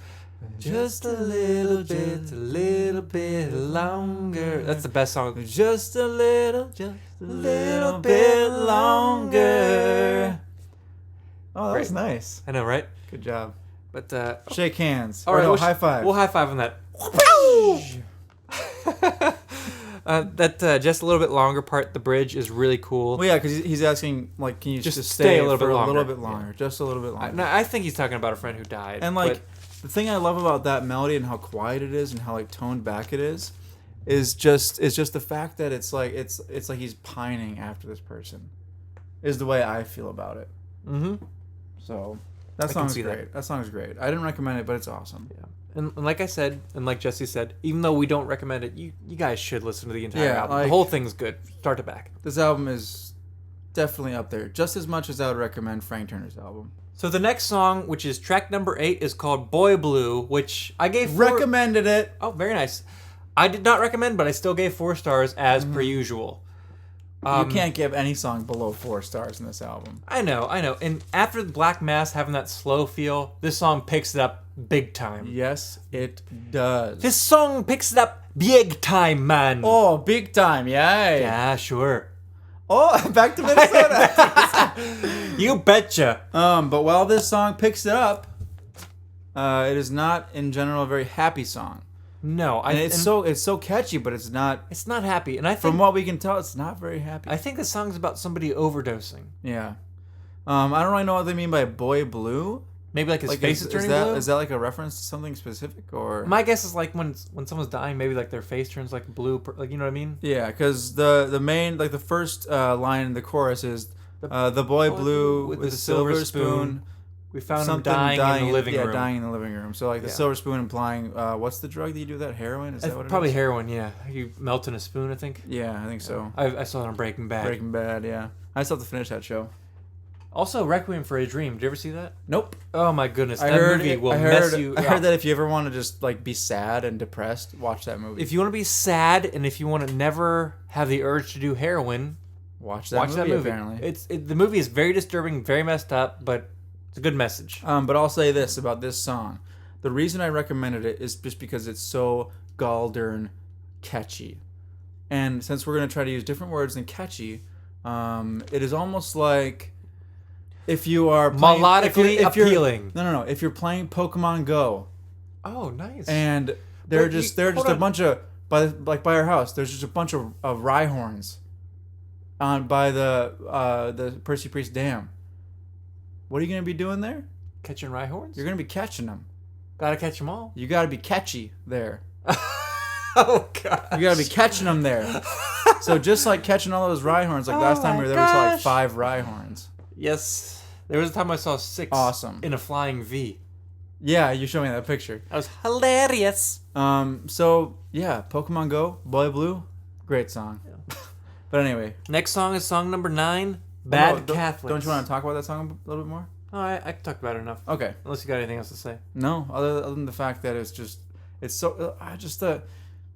Just a little bit longer. That's the best song. Just a little bit longer. Oh, that was Great. nice. I know, right? Good job. But Shake hands. all right, no, we'll high five. We'll high five on that. That just a little bit longer part, the bridge is really cool. Well, yeah, because he's asking, like, can you just stay stay a little for bit a longer. little bit longer, just a little bit longer. I think he's talking about a friend who died. And like, but the thing I love about that melody and how quiet it is and how like toned back it is just the fact that it's like he's pining after this person, is the way I feel about it. mm-hmm. So that I can song's see great. That song's great. I didn't recommend it, but it's awesome. Yeah. And like I said, and like Jesse said, even though we don't recommend it, you guys should listen to the entire Yeah, album. like- The whole thing's good, start to back. This album is definitely up there, just as much as I would recommend Frank Turner's album. So the next song, which is track number 8, is called Boy Blue, which I gave 4... Recommended it. Oh, very nice. I did not recommend, but I still gave 4 stars as per usual. You can't give any song below 4 stars in this album. I know. And after the Black Mass having that slow feel, this song picks it up big time. Yes, it does. This song picks it up big time, man. Oh, big time, yay. Yeah, sure. Oh, back to Minnesota. You betcha. But while this song picks it up, it is not in general a very happy song. No, And it's so catchy, but it's not. it's not happy. And I think From what we can tell, it's not very happy. I think the song's about somebody overdosing. Yeah. I don't really know what they mean by Boy Blue. Maybe like his Like, face is is turning that blue. is that like a reference to something specific, or? My guess is like when someone's dying, maybe like their face turns like blue, like you know what I mean? Yeah, because the main, like the first line in the chorus is the boy blue with the silver spoon. We found him Something dying in the living room. Yeah, dying in the living room. So like the Yeah. silver spoon implying what's the drug that you do that? Heroin? Is that what it Probably is? heroin, yeah. You melt in a spoon, I think. Yeah, I think so. I saw it on Breaking Bad. Breaking Bad. Yeah, I still have to finish that show. Also, Requiem for a Dream. Did you ever see that? Nope. Oh my goodness, I that heard movie it- will I heard, mess you. I heard up. that if you ever want to just like be sad and depressed, watch that movie. If you want to be sad and if you want to never have the urge to do heroin, watch that watch movie. that movie. Apparently. The movie is very disturbing, very messed up, but it's a good message. But I'll say this about this song. The reason I recommended it is just because it's so gall-darn catchy. And since we're going to try to use different words than catchy, it is almost like if you are playing, Melodically if you're- appealing. No. If you're playing Pokemon Go Oh, nice. and they're But just hold a on. bunch of by our house, there's just a bunch of Rhyhorns by the Percy Priest Dam. What are you going to be doing there? Catching Rhyhorns? You're going to be catching them. Gotta catch them all. You got to be catchy there. Oh, God. You gotta be catching them there. So just like catching all those Rhyhorns, like last time we were there, we saw like 5 Rhyhorns. Yes. There was a time I saw 6 Awesome. in a flying V. Yeah, you showed me that picture. That was hilarious. So yeah, Pokemon Go, Boy Blue, great song. But anyway. Next song is song number 9, Bad Catholics. Don't you want to talk about that song a little bit more? Oh, I can talk about it enough. Okay. Unless you got anything else to say. No, other than the fact that it's so just the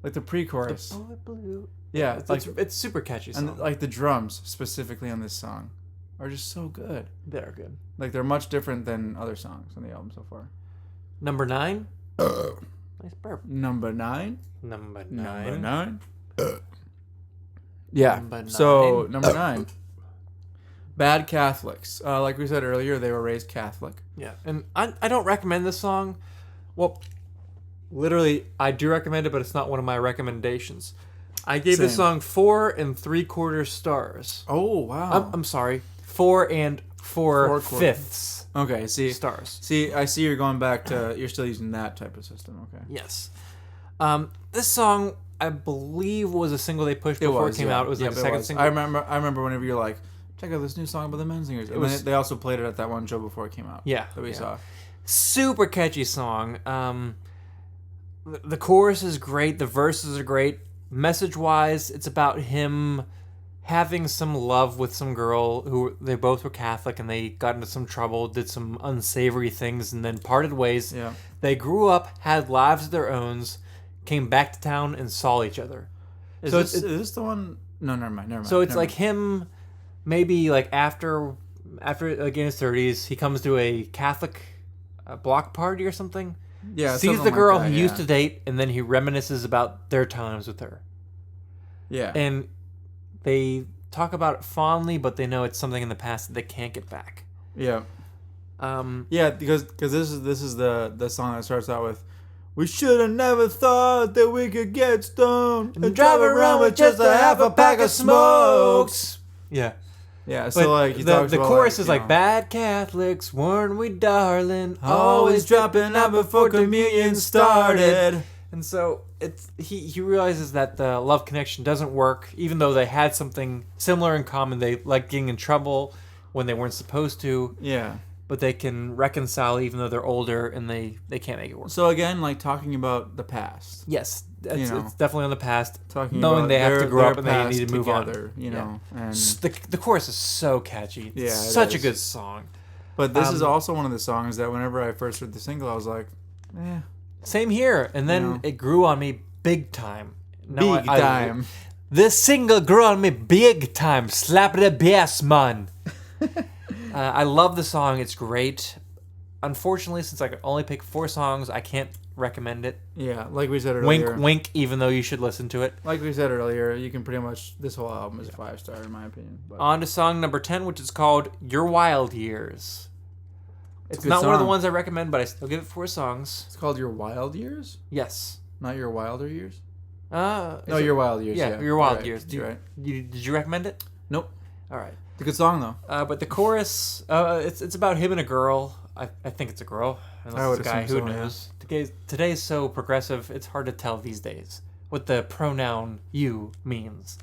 like the pre-chorus. The bullet blue. Yeah, it's super catchy song. And like the drums specifically on this song are just so good. They're good. Like they're much different than other songs on the album so far. Number 9. Nice burp. Number 9. Number 9. Number 9. Yeah. Number 9. So number 9. Bad Catholics. Like we said earlier, they were raised Catholic. Yeah, and I don't recommend this song. Well, literally, I do recommend it, but it's not one of my recommendations. I gave this song 4 3/4 stars. Oh wow! I'm sorry, 4 4/5 Okay, stars. See, I see you're going back to you're still using that type of system. Okay. Yes. This song, I believe, was a single they pushed before it came out. It was like a second single. I remember whenever you're like, check out this new song by the Menzingers. And then they also played it at that one show before it came out. Yeah, that we saw. Super catchy song. The chorus is great. The verses are great. Message-wise, it's about him having some love with some girl who they both were Catholic, and they got into some trouble, did some unsavory things, and then parted ways. Yeah. They grew up, had lives of their own, came back to town, and saw each other. Is this the one? No, never mind. So it's like him, maybe like after like in his 30s, he comes to a Catholic block party or something. Yeah, sees the girl he used to date, and then he reminisces about their times with her. Yeah. And they talk about it fondly, but they know it's something in the past that they can't get back. Yeah. Yeah, because this is the song that starts out with, "We should have never thought that we could get stoned and drive around with just a half a pack of smokes." Yeah. Yeah, But so like the chorus is like, "Bad Catholics, weren't we, darling? Always dropping out before communion started." And so he realizes that the love connection doesn't work, even though they had something similar in common. They like getting in trouble when they weren't supposed to. Yeah. But they can reconcile even though they're older, and they can't make it work. So again, like talking about the past. Yes, it's definitely on the past. Knowing they have to grow up and they need to move together, on. You know, and the chorus is so catchy. Yeah, It's such a good song. But this is also one of the songs that whenever I first heard the single, I was like, eh. Same here. And then it grew on me big time. Big time. This single grew on me big time. Slap the bass, man. I love the song. It's great. Unfortunately, since I could only pick 4 songs, I can't recommend it. Yeah, like we said earlier. Wink, wink, even though you should listen to it. Like we said earlier, you can pretty much, this whole album is a 5-star in my opinion. But. On to song number 10, which is called Your Wild Years. It's not one of the ones I recommend, but I still give it 4 songs. It's called Your Wild Years? Yes. Not Your Wilder Years? No, Your Wild Years. Yeah, Your Wild right. Years. Right. Did you recommend it? Nope. All right. It's a good song though. But the chorus, it's about him and a girl. I think it's a girl. Unless it's a guy. Who knows? Yeah. Today's so progressive, it's hard to tell these days what the pronoun you means.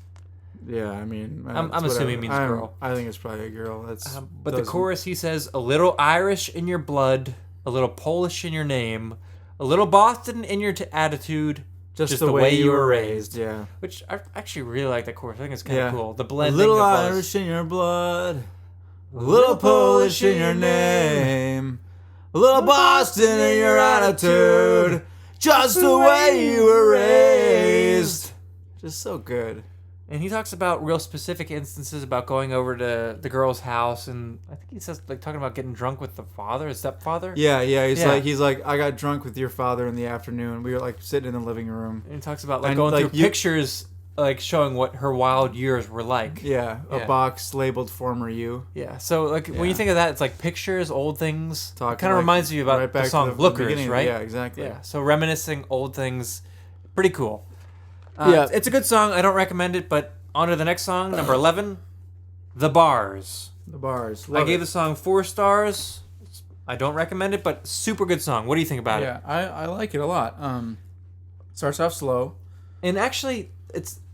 Yeah, I mean, I'm assuming it means girl. I think it's probably a girl. But the chorus, he says, "A little Irish in your blood, a little Polish in your name, a little Boston in your attitude, just the way you were raised." Yeah. Which I actually really like that chorus. I think it's kind of cool. The blending. A little Irish in your blood, a little Polish in your name, a little Boston in your attitude, just the way you were raised. Just so good. And he talks about real specific instances about going over to the girl's house, and I think he says like talking about getting drunk with the father, his stepfather. Yeah. He's like, I got drunk with your father in the afternoon. We were like sitting in the living room. And he talks about like going through pictures, like showing what her wild years were like. Yeah, a box labeled "Former You." Yeah. So like when you think of that, it's like pictures, old things. Talking it kind of reminds you about the song "Lookers," right? Yeah, exactly. Yeah. So reminiscing old things, pretty cool. It's a good song. I don't recommend it, but on to the next song, number 11, The Bars. The Bars. I gave the song 4 stars. I don't recommend it, but super good song. What do you think about it? Yeah, I like it a lot. Starts off slow. And actually,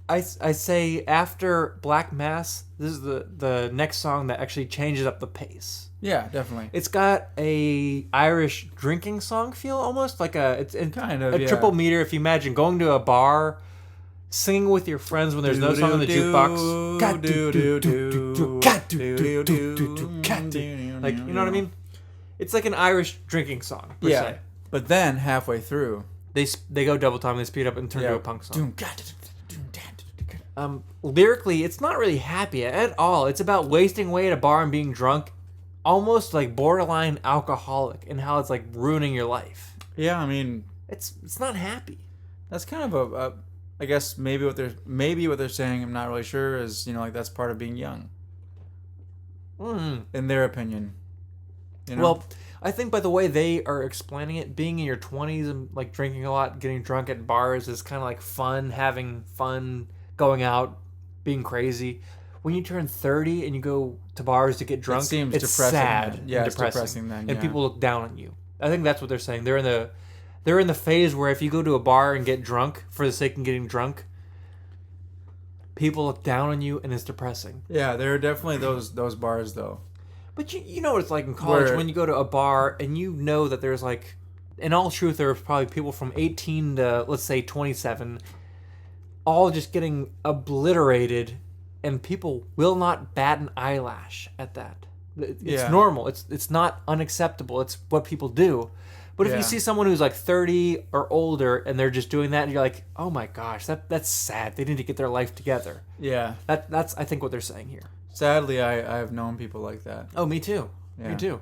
I say after Black Mass, this is the next song that actually changes up the pace. Yeah, definitely. It's got a Irish drinking song feel almost, like a triple meter. If you imagine going to a bar, singing with your friends when there's no song on the jukebox. Like, you know what I mean? It's like an Irish drinking song, per se. But then halfway through, They go double time, they speed up and turn to a punk song. Lyrically, it's not really happy at all. It's about wasting away at a bar and being drunk, almost like borderline alcoholic, and how it's like ruining your life. Yeah, I mean, it's not happy. That's kind of a I guess maybe what they're saying, I'm not really sure, is, you know, like that's part of being young. In their opinion. You know? Well, I think by the way they are explaining it, being in your 20s and like drinking a lot, getting drunk at bars is kind of like fun, having fun, going out, being crazy. When you turn 30 and you go to bars to get drunk, it seems it's depressing. sad. Yeah, and it's depressing then. And people look down on you. I think that's what they're saying. They're in the phase where if you go to a bar and get drunk for the sake of getting drunk, people look down on you and it's depressing. Yeah, there are definitely those bars though. But you know what it's like in college when you go to a bar and you know that there's like, in all truth, there are probably people from 18 to, let's say, 27, all just getting obliterated, and people will not bat an eyelash at that. It's normal. It's not unacceptable. It's what people do. But if you see someone who's like 30 or older and they're just doing that, and you're like, oh my gosh, that's sad. They need to get their life together. Yeah. That's I think what they're saying here. Sadly, I have known people like that. Oh, me too. Yeah. Me too.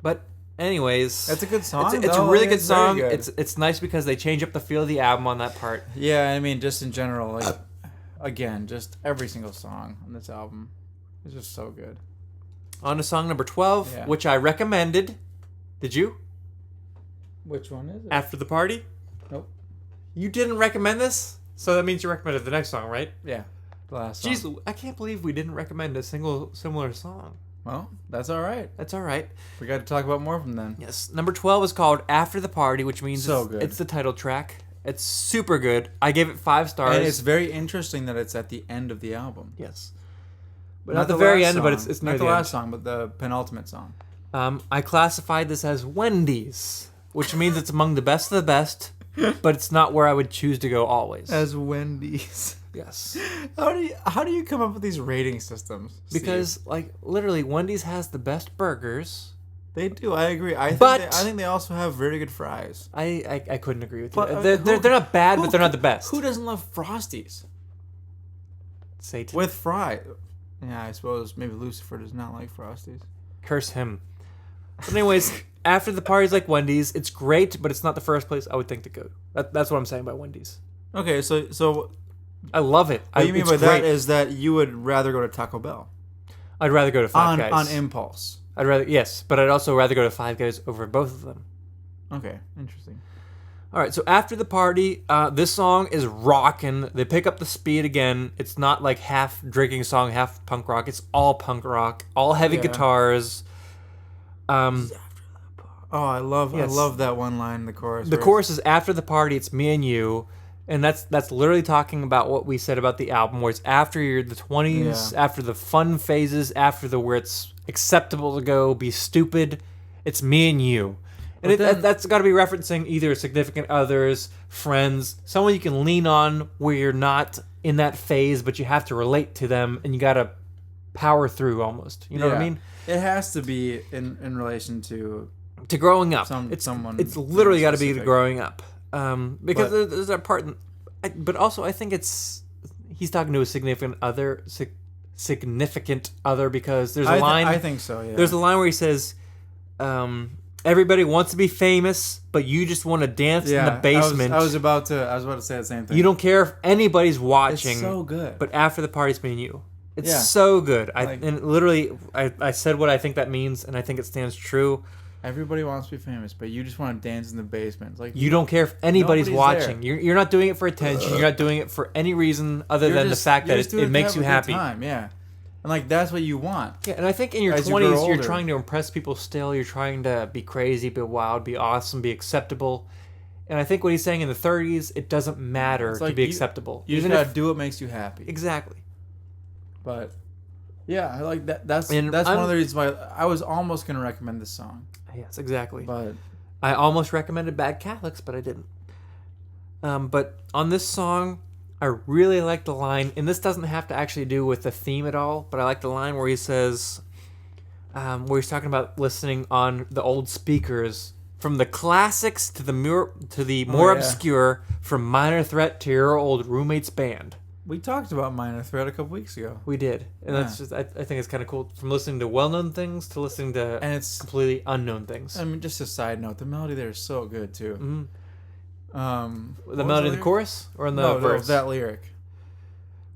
But anyways, that's a good song. It's a really good song. It's nice because they change up the feel of the album on that part. Yeah, I mean, just in general, like, again, just every single song on this album is just so good. On to song number 12, which I recommended. Did you? Which one is it? After the Party? Nope. You didn't recommend this? So that means you recommended the next song, right? Yeah. The last song. Jeez, I can't believe we didn't recommend a single similar song. Well, that's all right. That's all right. We got to talk about more from then. Yes. Number 12 is called After the Party, which means good. It's the title track. It's super good. I gave it 5 stars. And it's very interesting that it's at the end of the album. Yes. But not the very end, song. but it's near not the the last end. song, but the penultimate song. I classified this as Wendy's, which means it's among the best of the best, but it's not where I would choose to go always. As Wendy's. Yes. How do you come up with these rating systems? Because like literally, Wendy's has the best burgers. They do. I agree. I think they also have very good fries. I couldn't agree with you. But, they're not bad, but they're not the best. Who doesn't love Frosties? Satan. With fries. Yeah, I suppose maybe Lucifer does not like Frosties. Curse him. But anyways, After the Party's like Wendy's. It's great, but it's not the first place I would think to go. That's what I'm saying by Wendy's. Okay, so I love it. What you mean by that is that you would rather go to Taco Bell? I'd rather go to Five Guys. On impulse. Yes, but I'd also rather go to Five Guys over both of them. Okay, interesting. All right, so After the Party, this song is rockin'. They pick up the speed again. It's not like half drinking song, half punk rock. It's all punk rock, all heavy guitars. I love that one line in the chorus. The chorus is After the Party, it's me and you. And that's literally talking about what we said about the album, where it's after the 20s, after the fun phases, after the where it's acceptable to go be stupid. It's me and you. And that's got to be referencing either significant others, friends, someone you can lean on where you're not in that phase, but you have to relate to them, and you got to power through almost. You know what I mean? It has to be in relation to growing up. Someone. It's literally got to be growing up. Because there's that part, but also I think he's talking to a significant other, because there's a line. I think so. Yeah. There's a line where he says, "Everybody wants to be famous, but you just want to dance in the basement." I was about to say the same thing. You don't care if anybody's watching. It's so good. But After the Party's me and you. It's so good. And literally, I said what I think that means, and I think it stands true. Everybody wants to be famous, but you just want to dance in the basement. It's like you don't care if anybody's watching. You're not doing it for attention. You're not doing it for any reason other than the fact that it makes you happy. Time, yeah. And like that's what you want. Yeah, and I think in your 20s you're trying to impress people still. You're trying to be crazy, be wild, be awesome, be acceptable. And I think what he's saying in the 30s, it doesn't matter to be acceptable. You just gotta do what makes you happy. Exactly. But yeah, I like that. That's one of the reasons why I was almost gonna recommend this song. Yes, exactly. But I almost recommended Bad Catholics, but I didn't. But on this song, I really like the line, and this doesn't have to actually do with the theme at all, but I like the line where he says, where he's talking about listening on the old speakers, from the classics to the more obscure, from Minor Threat to your old roommate's band. We talked about Minor Threat a couple weeks ago. We did, and that's just I think it's kind of cool, from listening to well-known things to listening to and it's completely unknown things. I mean, just a side note, the melody there is so good too. Mm-hmm. The melody in the chorus or in the verse? That lyric.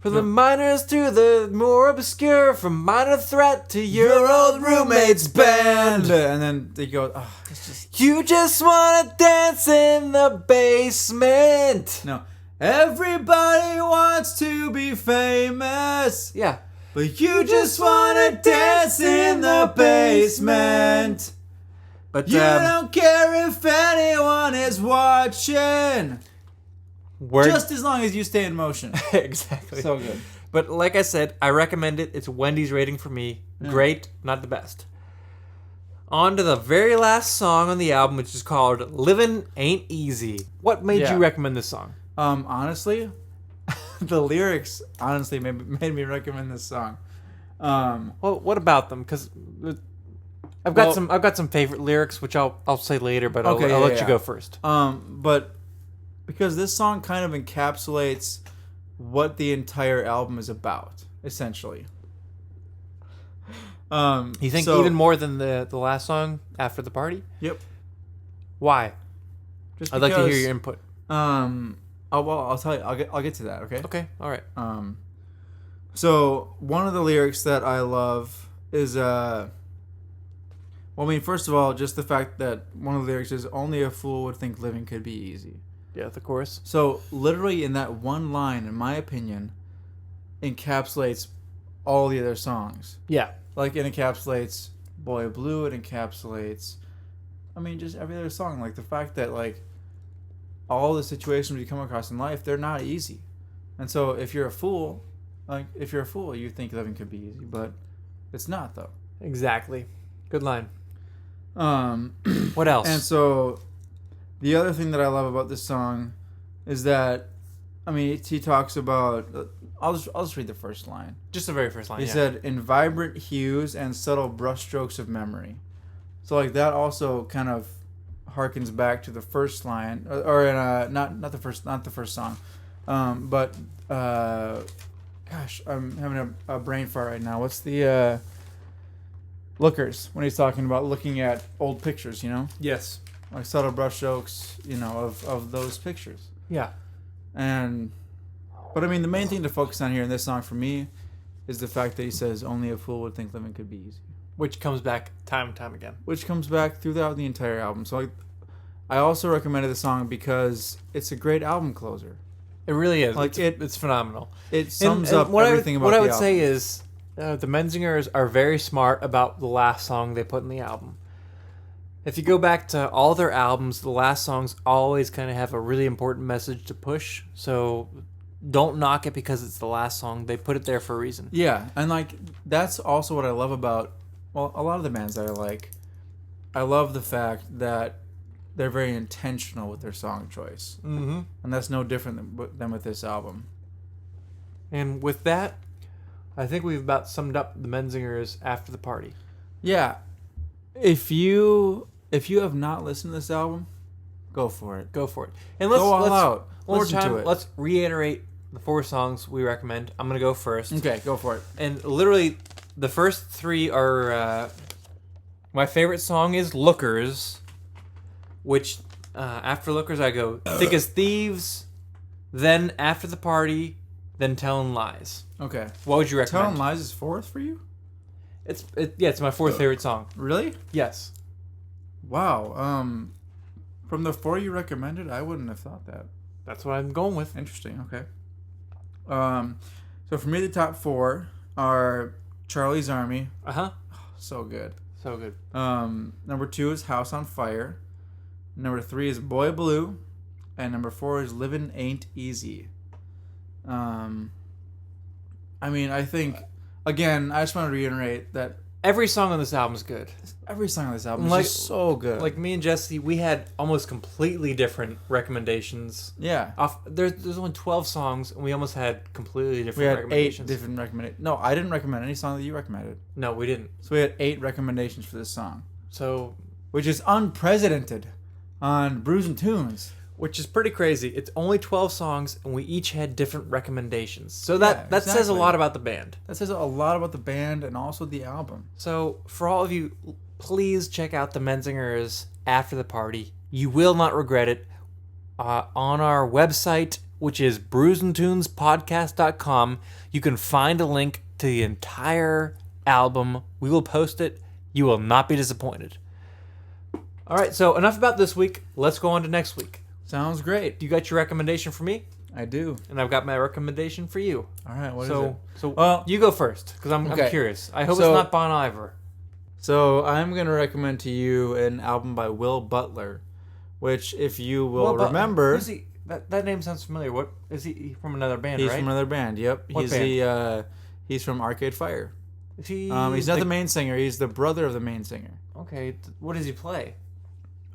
From the minors to the more obscure, from Minor Threat to your old roommate's band. And then they go, oh, it's just... You just want to dance in the basement. No. Everybody wants to be famous. Yeah. But you just want to dance in the basement. But you don't care if anyone is watching. Just as long as you stay in motion. Exactly. So good. But like I said, I recommend it. It's Wendy's rating for me. Great, not the best. On to the very last song on the album, which is called Livin' Ain't Easy. What made you recommend this song? Honestly, the lyrics honestly made me recommend this song. Well, what about them? Because I've got some favorite lyrics, which I'll say later, but I'll let you go first. But because this song kind of encapsulates what the entire album is about, essentially. You think even more than the last song, After the Party? Yep. Why? Just I'd like to hear your input. I'll tell you. I'll get to that. Okay. Okay. All right. So one of the lyrics that I love is well, I mean, first of all, just the fact that one of the lyrics is "Only a fool would think living could be easy." Yeah, the chorus. So literally in that one line, in my opinion, encapsulates all the other songs. Yeah. Like it encapsulates Boy Blue, it encapsulates, I mean, just every other song. Like the fact that like all the situations we come across in life, they're not easy. And so if you're a fool, you think living could be easy, but it's not though. Exactly. Good line. What else? And so the other thing that I love about this song is that, I mean, he talks about, I'll just read the first line. Just the very first line. He said, "In vibrant hues and subtle brushstrokes of memory." So like that also kind of harkens back to the first line, or not the first song, but gosh, I'm having a brain fart right now. What's the Lookers, when he's talking about looking at old pictures, you know? Yes. Like subtle brushstrokes, you know, of those pictures. Yeah. But I mean, the main thing to focus on here in this song for me is the fact that he says, "Only a fool would think living could be easy." Which comes back time and time again. Which comes back throughout the entire album. So I also recommended the song because it's a great album closer. It really is. Like it's phenomenal. It sums up everything about the album. What I would say is the Menzingers are very smart about the last song they put in the album. If you go back to all their albums, the last songs always kind of have a really important message to push. So don't knock it because it's the last song. They put it there for a reason. Yeah, and like that's also what I love about, well, a lot of the bands that I like. I love the fact that they're very intentional with their song choice. Mm-hmm. And that's no different than with this album. And with that, I think we've about summed up the Menzingers After the Party. Yeah. If you have not listened to this album, go for it. Go for it. And let's go all out. One more Listen time, to it. let's reiterate the 4 songs we recommend. I'm going to go first. Okay, go for it. And literally, the first 3 are... my favorite song is Lookers, which after Lookers I go Thick as Thieves, then After the Party, then Telling Lies. Okay. What would you recommend? Telling Lies is 4th for you? It's my 4th favorite song. Really? Yes. Wow. From the 4 you recommended, I wouldn't have thought that. That's what I'm going with. Interesting. Okay. So for me, the top 4 are Charlie's Army. Uh-huh. Oh, so good. So good. Number 2 is House on Fire. Number 3 is Boy Blue. And number 4 is Livin' Ain't Easy. I mean, I think, again, I just want to reiterate that Every song on this album is good. Every song on this album Like- is just so good. Like me and Jesse, we had almost completely different recommendations. yeah. There's only 12 songs, and we almost had completely different We had 8 recommendations. different recommendations. No, I didn't recommend any song that you recommended. No, we didn't. So we had 8 recommendations for this song, So, which is unprecedented on Brews and Tunes. which is pretty crazy. It's only 12 songs, and we each had different recommendations. So Yeah, that says a exactly. lot about the band. That says a lot about the band and also the album. So, for all of you, please check out the Menzingers after the party. You will not regret it. On our website, which is brewsandtunespodcast.com, you can find a link to the entire album. We will post it. You will not be disappointed. All right, so enough about this week. Let's go on to next week. Sounds great. You got your recommendation for me, I do. and I've got my recommendation for you. All right, what is So, it? so Well- you go first, because I'm Okay. curious. I hope So- it's not Bon Iver. So I'm going to recommend to you an album by Will Butler, which, if you will Well, remember... who's he? That name sounds familiar. What is he from? Another band, He's right? from another band. Yep. What he's band? he's from Arcade Fire. Is he? He's not the main singer. He's the brother of the main singer. Okay, what does he play?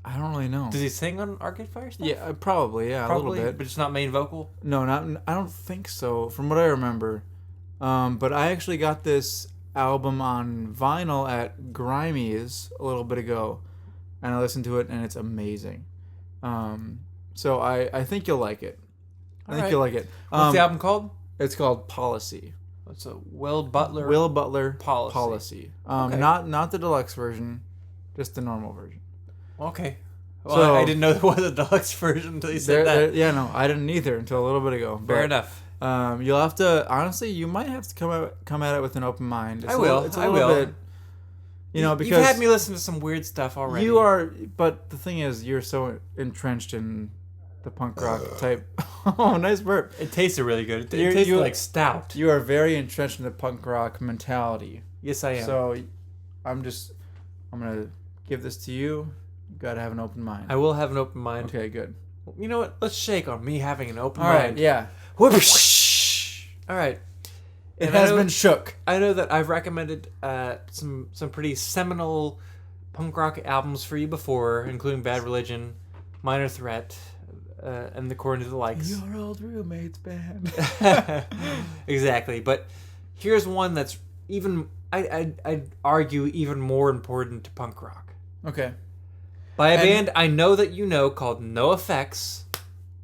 I don't really know. Does he sing on Arcade Fire stuff? Yeah, probably. Yeah, Probably, a little bit. but it's not main vocal. No, not. I don't think so. From what I remember, but I actually got this album on vinyl at Grimey's a little bit ago, and I listened to it, and it's amazing. So I think you'll like it. I think Alright. you'll like it. What's the album called? It's called Policy. It's a Will Butler. Will Butler Policy. Policy. Okay. Not the deluxe version, just the normal version. Okay. Well, So- I didn't know there was a deluxe version until you said that. Yeah, no, I didn't either until a little bit ago. Fair But, enough. You'll have to honestly. You might have to come at it with an open mind. It's I a will. Little, it's a I little will. bit. You know, because you've had me listen to some weird stuff already. you are. But the thing is, you're so entrenched in the punk rock type. Oh, nice burp. It tasted really good. It You're- tasted you- like stout. You are very entrenched in the punk rock mentality. Yes, I am. So, I'm gonna give this to you. You gotta have an open mind. I will have an open mind. Okay, good. You know what? Let's shake on me having an open All right, mind. yeah. Whoosh. All right. It And I has know- been shook. I know that I've recommended some pretty seminal punk rock albums for you before, including Bad Religion, Minor Threat, and According to the Likes. Your old roommate's band. Exactly. But here's one that's even I'd argue even more important to punk rock. Okay. By a And- band I know that you know called No Effects.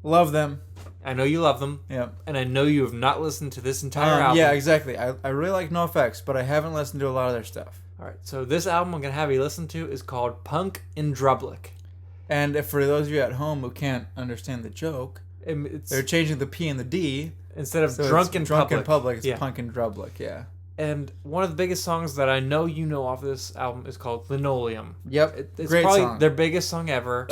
Love them. I know you love them, Yep. and I know you have not listened to this entire album. Yeah, exactly. I really like NoFX, but I haven't listened to a lot of their stuff. All right, so this album I'm gonna have you listen to is called Punk in Drublic. And if for those of you at home who can't understand the joke, It's they're changing the P and the D. instead of So drunk in it's drunk public. in public. It's Yeah. punk and drublic. Yeah. And one of the biggest songs that I know you know off this album is called Linoleum. Yep. It's Great probably song. their biggest song ever.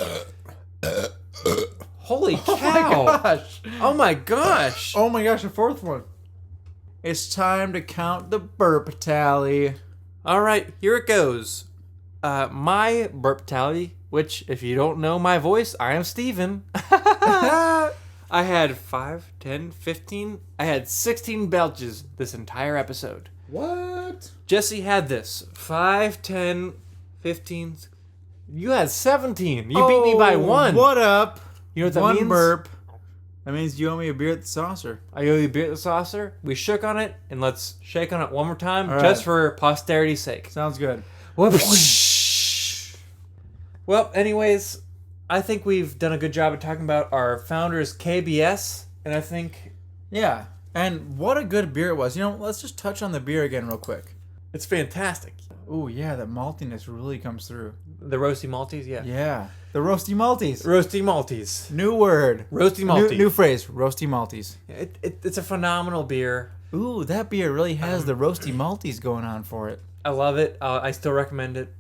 Holy cow! Oh my gosh. Oh my gosh! Oh my gosh, a fourth one. It's time to count the burp tally. All right, here it goes. My burp tally, which if you don't know my voice, I am Steven. I had 5, 10, 15. I had 16 belches this entire episode. What? Jesse had this 5, 10, 15. You had 17. You beat me by one. What up? You know what that One means? burp. That means you owe me a beer at the saucer. I owe you a beer at the saucer. We shook on it, and let's shake on it one more time, All right. just for posterity's sake. Sounds good. Well, anyways, I think we've done a good job of talking about our founders KBS, and I think Yeah. And what a good beer it was. You know, let's just touch on the beer again real quick. it's fantastic. Ooh, yeah, that maltiness really comes through. The roasty malties, yeah. Yeah. The roasty malties. Roasty malties. New word. Roasty malty. New phrase. Roasty malties. It's a phenomenal beer. Ooh, that beer really has the roasty malties going on for it. I love it. I still recommend it.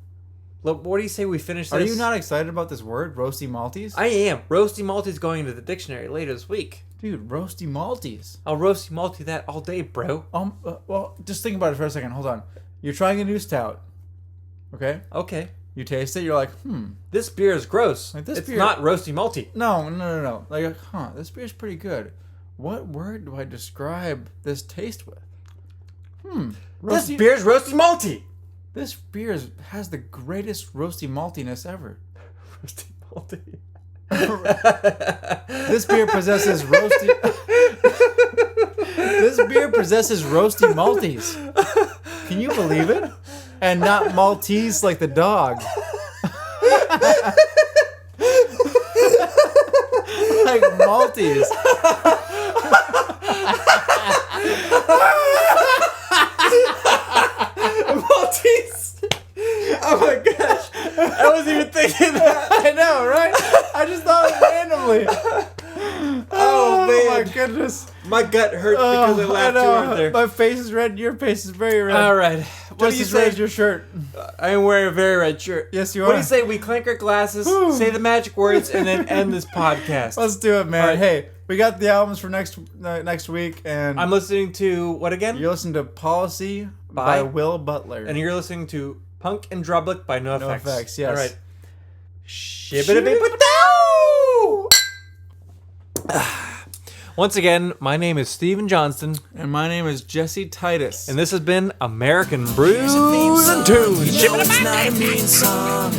Look, what do you say we finish this? Are you not excited about this word, roasty malties? I am. Roasty malties going into the dictionary later this week. Dude, roasty malties. I'll roasty malty that all day, bro. Well, just think about it for a second. Hold on. You're trying a new stout. Okay? Okay. You taste it, you're like, This beer is gross. Like, this it's beer- not roasty malty. No. Like, this beer's pretty good. What word do I describe this taste with? This beer's roasty malty. This beer has the greatest roasty maltiness ever. Roasty malty. This beer possesses roasty. This beer possesses roasty malties. Can you believe it? And not Maltese like the dog. Like Maltese. Maltese. Oh my gosh. I wasn't even thinking that. I know, right? I just thought it randomly. Oh man. My goodness. My gut hurts because I laughed too hard there. My face is red. Your face is very red. All right. What Just do you as red say? as your shirt. I am wearing a very red shirt. Yes, you What are. do you say we clank our glasses, say the magic words, and then end this podcast? Let's do it, man. All right. Hey, we got the albums for next week, and I'm listening to what again? you listen to Policy by Will Butler. And you're listening to Punk and Drublick by NoFX. NoFX, yes. All right. Shibbity-bee-ba-dow! Once again, my name is Steven Johnston, And my name is Jesse Titus. and this has been American Brews theme and song. Tunes. You know it's not a mean song.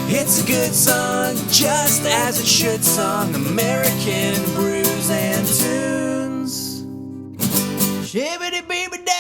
It's a good song, just as it should song. American Brews and Tunes. Shibbity-bee-ba-dow.